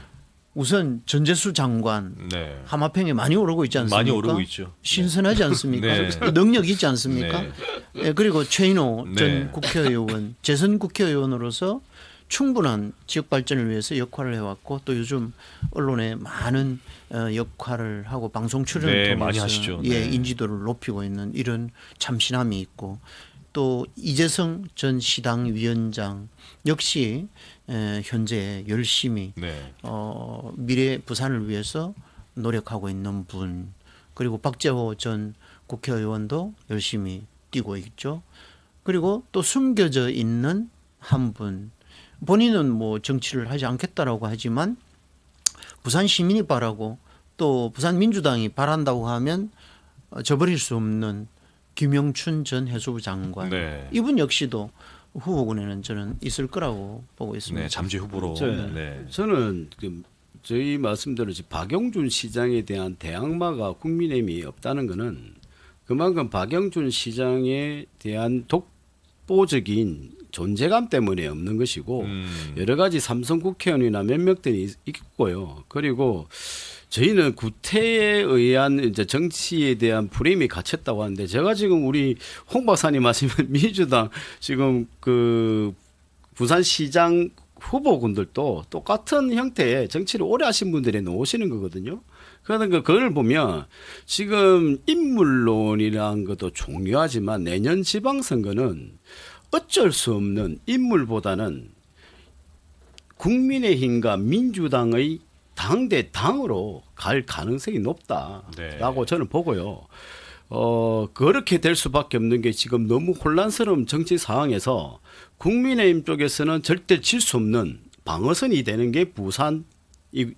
우선 전재수 장관 네. 하마평에 많이 오르고 있지 않습니까? 많이 오르고 있죠. 신선하지 않습니까? 네. 능력이 있지 않습니까? 네. 예, 그리고 최인호 전 네. 국회의원 재선 국회의원으로서 충분한 지역 발전을 위해서 역할을 해왔고 또 요즘 언론에 많은 역할을 하고 방송 출연을 네, 통해서 많이 하시죠. 예, 네. 인지도를 높이고 있는 이런 참신함이 있고 또 이재성 전 시당 위원장 역시 현재 열심히 네. 미래 부산을 위해서 노력하고 있는 분 그리고 박재호 전 국회의원도 열심히 뛰고 있죠. 그리고 또 숨겨져 있는 한 분 본인은 뭐 정치를 하지 않겠다라고 하지만 부산 시민이 바라고 또 부산 민주당이 바란다고 하면 저버릴 수 없는 김영춘 전 해수부 장관 네. 이분 역시도 후보군에는 저는 있을 거라고 보고 있습니다. 네, 잠재 후보로. 네. 저는 저희 말씀대로 지금 박영준 시장에 대한 대항마가 국민의힘이 없다는 것은 그만큼 박영준 시장에 대한 독보적인 존재감 때문에 없는 것이고 여러 가지 삼성 국회의원이나 몇몇들이 있고요. 그리고 저희는 구태에 의한 이제 정치에 대한 프레임이 갇혔다고 하는데 제가 지금 우리 홍 박사님 하시면 민주당 지금 그 부산시장 후보군들도 똑같은 형태의 정치를 오래 하신 분들이 나오시는 거거든요. 그러니까 그걸 보면 지금 인물론이라는 것도 중요하지만 내년 지방선거는 어쩔 수 없는 인물보다는 국민의힘과 민주당의 당대 당으로 갈 가능성이 높다라고 네. 저는 보고요. 그렇게 될 수밖에 없는 게 지금 너무 혼란스러운 정치 상황에서 국민의힘 쪽에서는 절대 질 수 없는 방어선이 되는 게 부산일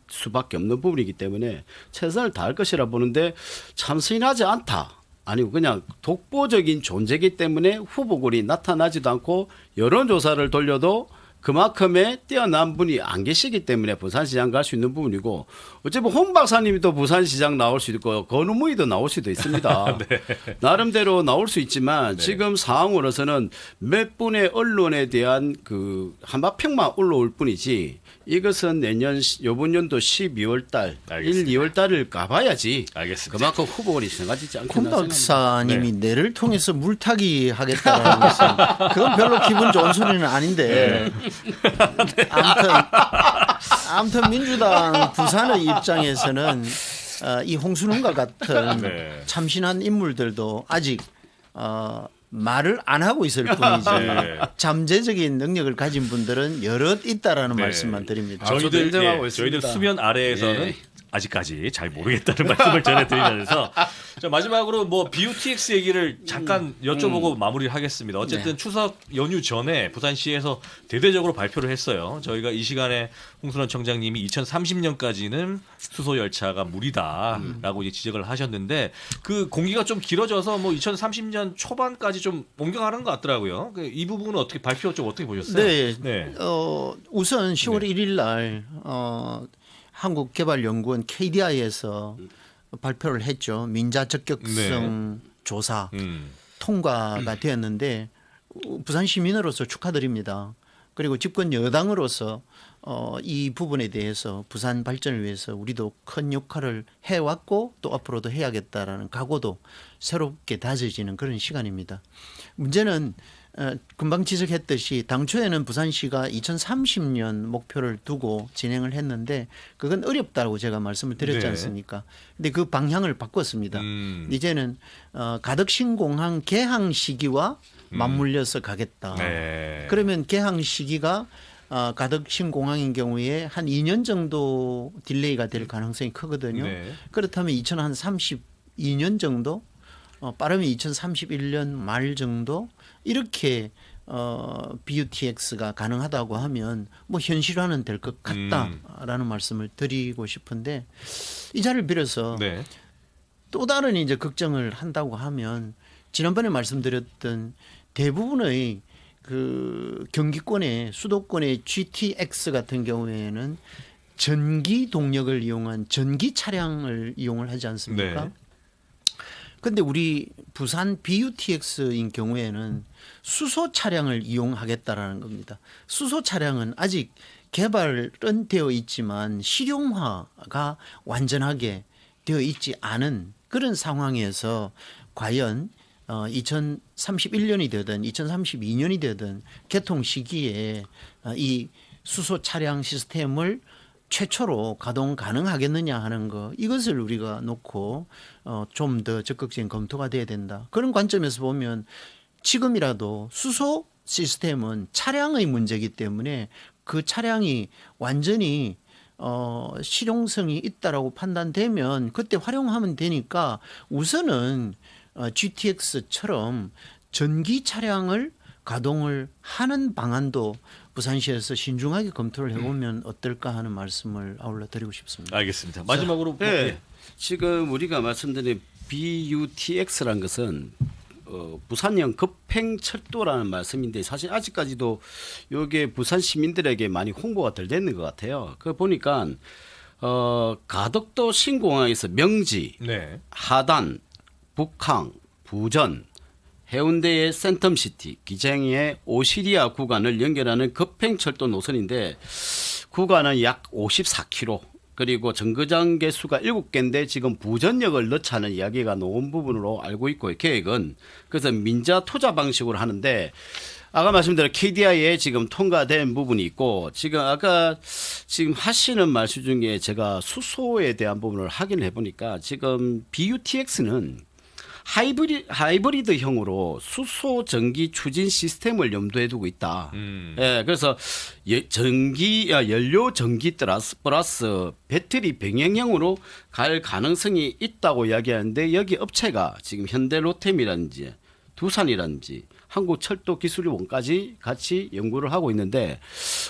수밖에 없는 부분이기 때문에 최선을 다할 것이라 보는데 참신하지 않다. 아니고 그냥 독보적인 존재이기 때문에 후보군이 나타나지도 않고 여론조사를 돌려도 그만큼의 뛰어난 분이 안 계시기 때문에 부산시장 갈 수 있는 부분이고 어차피 홍 박사님이 또 부산시장 나올 수도 있고 건우무이도 나올 수도 있습니다. 네. 나름대로 나올 수 있지만 네. 지금 상황으로서는 몇 분의 언론에 대한 그 한마평만 올라올 뿐이지 이것은 내년 요번 연도 12월 달, 1, 2월 달을 가봐야지 알겠습니다. 그만큼 후보군이 생각하지 않겠나 콩 생각합니다. 박사님이 뇌를 통해서 물타기 하겠다는 것은 그건 별로 기분 좋은 소리는 아닌데 아무튼 민주당 부산의 입장에서는 이 홍순원과 같은 네. 참신한 인물들도 아직 말을 안 하고 있을 뿐이지 네. 잠재적인 능력을 가진 분들은 여럿 있다라는 네. 말씀만 드립니다. 저도 저희들 인정하고 예, 있습니다. 저희들 수면 아래에서는 예. 아직까지 잘 모르겠다는 말씀을 전해드리면서 자, 마지막으로 뭐 BUTX 얘기를 잠깐 여쭤보고 마무리를 하겠습니다. 어쨌든 추석 연휴 전에 부산시에서 대대적으로 발표를 했어요. 저희가 이 시간에 홍순원 청장님이 2030년까지는 수소 열차가 무리다라고 이제 지적을 하셨는데 그 공기가 좀 길어져서 뭐 2030년 초반까지 좀 옮겨가는 것 같더라고요. 이 부분은 어떻게 발표 좀 어떻게 보셨어요? 네. 우선 10월 1일 날 한국개발연구원 KDI에서 발표를 했죠. 민자 적격성 조사 통과가 되었는데 부산 시민으로서 축하드립니다. 그리고 집권 여당으로서 이 부분에 대해서 부산 발전을 위해서 우리도 큰 역할을 해왔고 또 앞으로도 해야겠다라는 각오도 새롭게 다져지는 그런 시간입니다. 문제는 금방 지적했듯이 당초에는 부산시가 2030년 목표를 두고 진행을 했는데 그건 어렵다고 제가 말씀을 드렸지 네. 않습니까? 근데 그 방향을 바꿨습니다. 이제는 가덕신공항 개항 시기와 맞물려서 가겠다. 네. 그러면 개항 시기가 가덕신공항인 경우에 한 2년 정도 딜레이가 될 가능성이 크거든요. 네. 그렇다면 2032년 정도 빠르면 2031년 말 정도 이렇게 BUTX가 가능하다고 하면 뭐 현실화는 될 것 같다라는 말씀을 드리고 싶은데 이 자리를 빌어서 네. 또 다른 이제 걱정을 한다고 하면 지난번에 말씀드렸던 대부분의 그 경기권의 수도권의 GTX 같은 경우에는 전기 동력을 이용한 전기 차량을 이용을 하지 않습니까? 네. 근데 우리 부산 BUTX인 경우에는 수소 차량을 이용하겠다라는 겁니다. 수소 차량은 아직 개발은 되어 있지만 실용화가 완전하게 되어 있지 않은 그런 상황에서 과연 2031년이 되든 2032년이 되든 개통 시기에 이 수소 차량 시스템을 최초로 가동 가능하겠느냐 하는 거 이것을 우리가 놓고 좀 더 적극적인 검토가 돼야 된다. 그런 관점에서 보면 지금이라도 수소 시스템은 차량의 문제이기 때문에 그 차량이 완전히 실용성이 있다라고 판단되면 그때 활용하면 되니까 우선은 GTX처럼 전기 차량을 가동을 하는 방안도 부산시에서 신중하게 검토를 해보면 어떨까 하는 말씀을 아울러 드리고 싶습니다. 알겠습니다. 마지막으로 네. 예. 지금 우리가 말씀드린 BUTX라는 것은 부산형 급행철도라는 말씀인데 사실 아직까지도 이게 부산 시민들에게 많이 홍보가 덜 되는 것 같아요. 그 보니까 가덕도 신공항에서 명지, 네. 하단, 북항, 부전, 해운대의 센텀시티, 기장의 오시리아 구간을 연결하는 급행철도 노선인데 구간은 약 54km 그리고 정거장 개수가 7개인데 지금 부전역을 넣자는 이야기가 나온 부분으로 알고 있고 계획은 그래서 민자 투자 방식으로 하는데 아까 말씀드린 KDI에 지금 통과된 부분이 있고 지금 아까 지금 하시는 말씀 중에 제가 수소에 대한 부분을 확인해 보니까 지금 BUTX는 하이브리드형으로 수소 전기 추진 시스템을 염두에 두고 있다. 예, 그래서 연료 전기 플러스 배터리 병행형으로 갈 가능성이 있다고 이야기하는데 여기 업체가 지금 현대로템이라든지 두산이라든지 한국철도기술원까지 같이 연구를 하고 있는데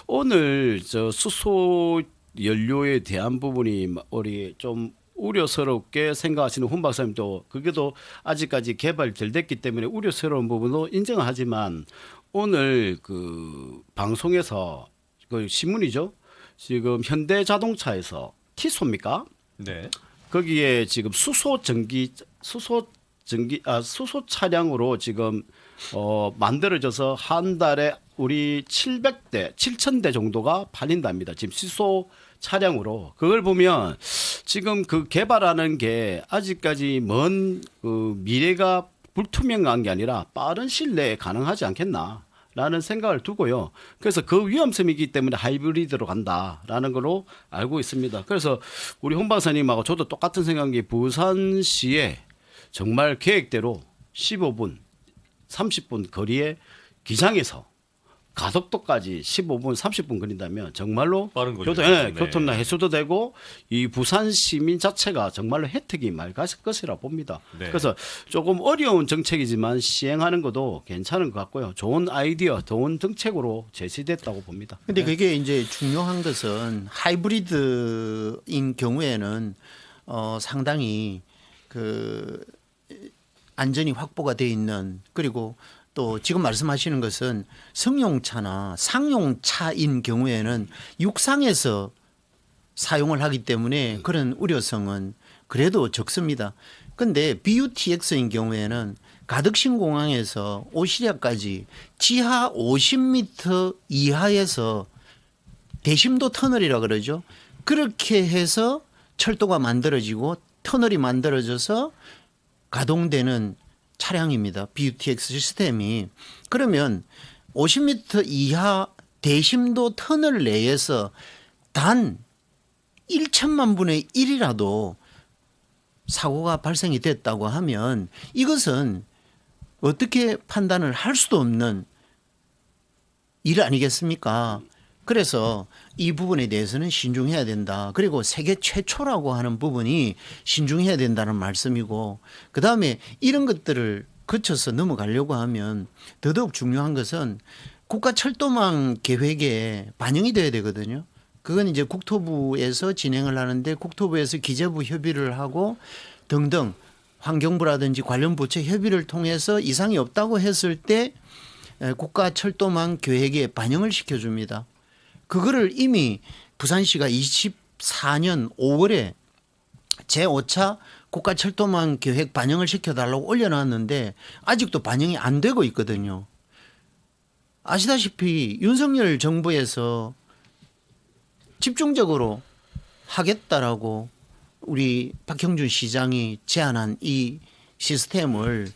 오늘 저 수소 연료에 대한 부분이 우리 좀 우려스럽게 생각하시는 훈 박사님도 그게도 아직까지 개발이 덜 됐기 때문에 우려스러운 부분도 인정하지만 오늘 그 방송에서 그 신문이죠. 지금 현대자동차에서 티소입니까? 네. 거기에 지금 수소 차량으로 지금 만들어져서 한 달에 우리 7,000대 정도가 팔린답니다. 지금 수소 차량으로. 그걸 보면 지금 그 개발하는 게 아직까지 먼 그 미래가 불투명한 게 아니라 빠른 시일 내에 가능하지 않겠나라는 생각을 두고요. 그래서 그 위험성이기 때문에 하이브리드로 간다라는 걸로 알고 있습니다. 그래서 우리 홍 박사님하고 저도 똑같은 생각인 게 부산시에 정말 계획대로 15분, 30분 거리에 기장에서 가덕도까지 15분, 30분 걸린다면 정말로 빠른 거죠. 네. 교통이나 해소도 되고 이 부산 시민 자체가 정말로 혜택이 많이 갔을 것이라 봅니다. 네. 그래서 조금 어려운 정책이지만 시행하는 것도 괜찮은 것 같고요. 좋은 아이디어, 좋은 정책으로 제시됐다고 봅니다. 근데 그게 이제 중요한 것은 하이브리드인 경우에는 상당히 그 안전이 확보가 돼 있는 그리고 또 지금 말씀하시는 것은 승용차나 상용차인 경우에는 육상에서 사용을 하기 때문에 그런 우려성은 그래도 적습니다. 그런데 BUTX인 경우에는 가덕신공항에서 오시리아까지 지하 50m 이하에서 대심도 터널이라 그러죠. 그렇게 해서 철도가 만들어지고 터널이 만들어져서 가동되는 차량입니다. BUTX 시스템이. 그러면 50m 이하 대심도 터널 내에서 단 1천만 분의 1이라도 사고가 발생이 됐다고 하면 이것은 어떻게 판단을 할 수도 없는 일 아니겠습니까? 그래서 이 부분에 대해서는 신중해야 된다. 그리고 세계 최초라고 하는 부분이 신중해야 된다는 말씀이고 그다음에 이런 것들을 거쳐서 넘어가려고 하면 더더욱 중요한 것은 국가철도망 계획에 반영이 돼야 되거든요. 그건 이제 국토부에서 진행을 하는데 국토부에서 기재부 협의를 하고 등등 환경부라든지 관련 부처 협의를 통해서 이상이 없다고 했을 때 국가철도망 계획에 반영을 시켜줍니다. 그거를 이미 부산시가 24년 5월에 제5차 국가철도망 계획 반영을 시켜달라고 올려놨는데 아직도 반영이 안 되고 있거든요. 아시다시피 윤석열 정부에서 집중적으로 하겠다라고 우리 박형준 시장이 제안한 이 시스템을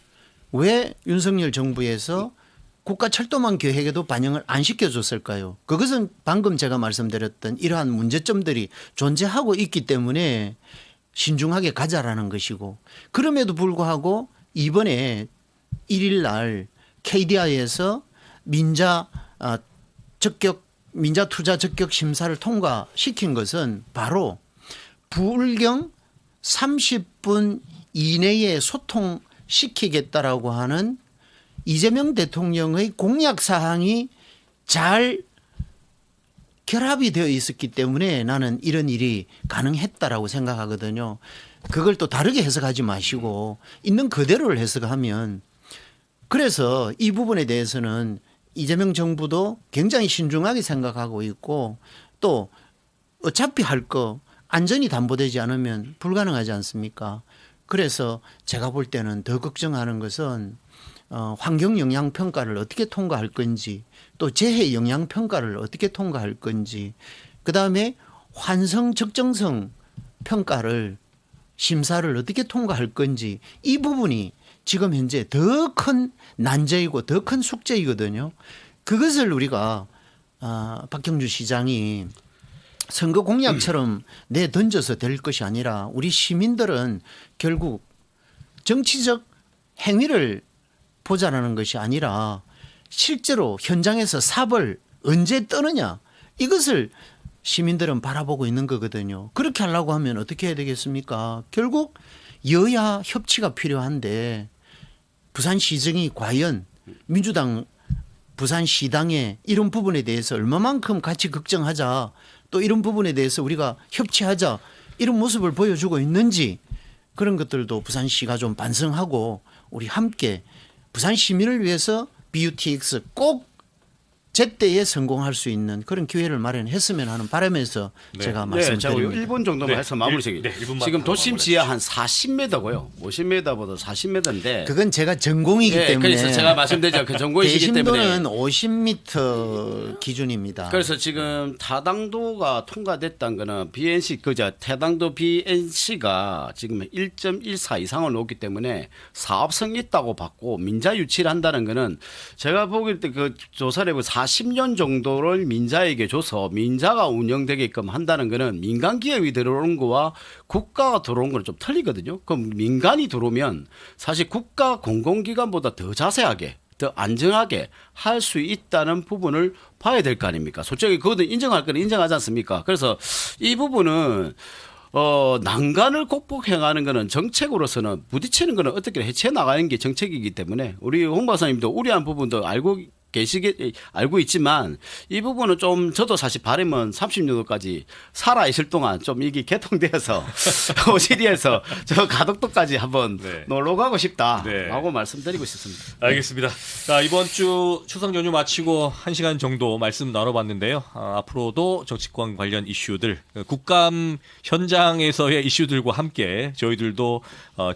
왜 윤석열 정부에서 국가철도망 계획에도 반영을 안 시켜줬을까요? 그것은 방금 제가 말씀드렸던 이러한 문제점들이 존재하고 있기 때문에 신중하게 가자라는 것이고 그럼에도 불구하고 이번에 1일 날 KDI에서 민자 투자 적격 심사를 통과시킨 것은 바로 불경 30분 이내에 소통시키겠다라고 하는 이재명 대통령의 공약 사항이 잘 결합이 되어 있었기 때문에 나는 이런 일이 가능했다라고 생각하거든요. 그걸 또 다르게 해석하지 마시고 있는 그대로를 해석하면 그래서 이 부분에 대해서는 이재명 정부도 굉장히 신중하게 생각하고 있고 또 어차피 할 거 안전이 담보되지 않으면 불가능하지 않습니까? 그래서 제가 볼 때는 더 걱정하는 것은 환경영향평가를 어떻게 통과할 건지 또 재해영향평가를 어떻게 통과할 건지 그다음에 환성 적정성 평가를 심사를 어떻게 통과할 건지 이 부분이 지금 현재 더 큰 난제이고 더 큰 숙제이거든요. 그것을 우리가 박형주 시장이 선거 공약처럼 내던져서 될 것이 아니라 우리 시민들은 결국 정치적 행위를 보자라는 것이 아니라 실제로 현장에서 삽을 언제 떠느냐 이것을 시민들은 바라보고 있는 거거든요. 그렇게 하려고 하면 어떻게 해야 되겠습니까? 결국 여야 협치가 필요한데 부산시정이 과연 민주당 부산시당의 이런 부분에 대해서 얼마만큼 같이 걱정하자 또 이런 부분에 대해서 우리가 협치하자 이런 모습을 보여주고 있는지 그런 것들도 부산시가 좀 반성하고 우리 함께 부산 시민을 위해서 BUTX 꼭 제때에 성공할 수 있는 그런 기회를 마련했으면 하는 바람에서 제가 말씀드립니다. 1분 정도만 해서 마무리 지금 도심 지하 한 40m고요. 50m보다 40m인데 그건 제가 전공이기 때문에 그래서 제가 말씀드리죠. 그 전공이시기 때문에 대심도는 50m 기준입니다. 그래서 지금 타당도가 통과됐다는 거는 BNC 그저 타당도 BNC가 지금 1.14 이상을 놓기 때문에 사업성이 있다고 봤고 민자 유치를 한다는 거는 제가 보길 때 그 조사를 해보면 40년 정도를 민자에게 줘서 민자가 운영되게끔 한다는 거는 민간 기업이 들어오는 거와 국가가 들어오는 거는 좀 틀리거든요. 그럼 민간이 들어오면 사실 국가 공공기관보다 더 자세하게 더 안정하게 할 수 있다는 부분을 봐야 될 거 아닙니까? 솔직히 그것도 인정할 거는 인정하지 않습니까? 그래서 이 부분은 난간을 극복해가는 거는 정책으로서는 부딪히는 거는 어떻게 해체 나가는 게 정책이기 때문에 우리 홍 박사님도 우려한 부분도 알고 있지만 이 부분은 좀 저도 사실 바람은 30년도까지 살아 있을 동안 좀 이게 개통되어서 오시리에서 저 가덕도까지 한번 놀러 가고 싶다라고 말씀드리고 싶습니다. 알겠습니다. 자, 이번 주 추석 연휴 마치고 1시간 정도 말씀 나눠봤는데요. 앞으로도 정치권 관련 이슈들, 국감 현장에서의 이슈들과 함께 저희들도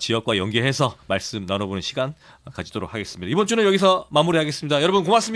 지역과 연계해서 말씀 나눠보는 시간 가지도록 하겠습니다. 이번 주는 여기서 마무리하겠습니다. 여러분 고맙습니다.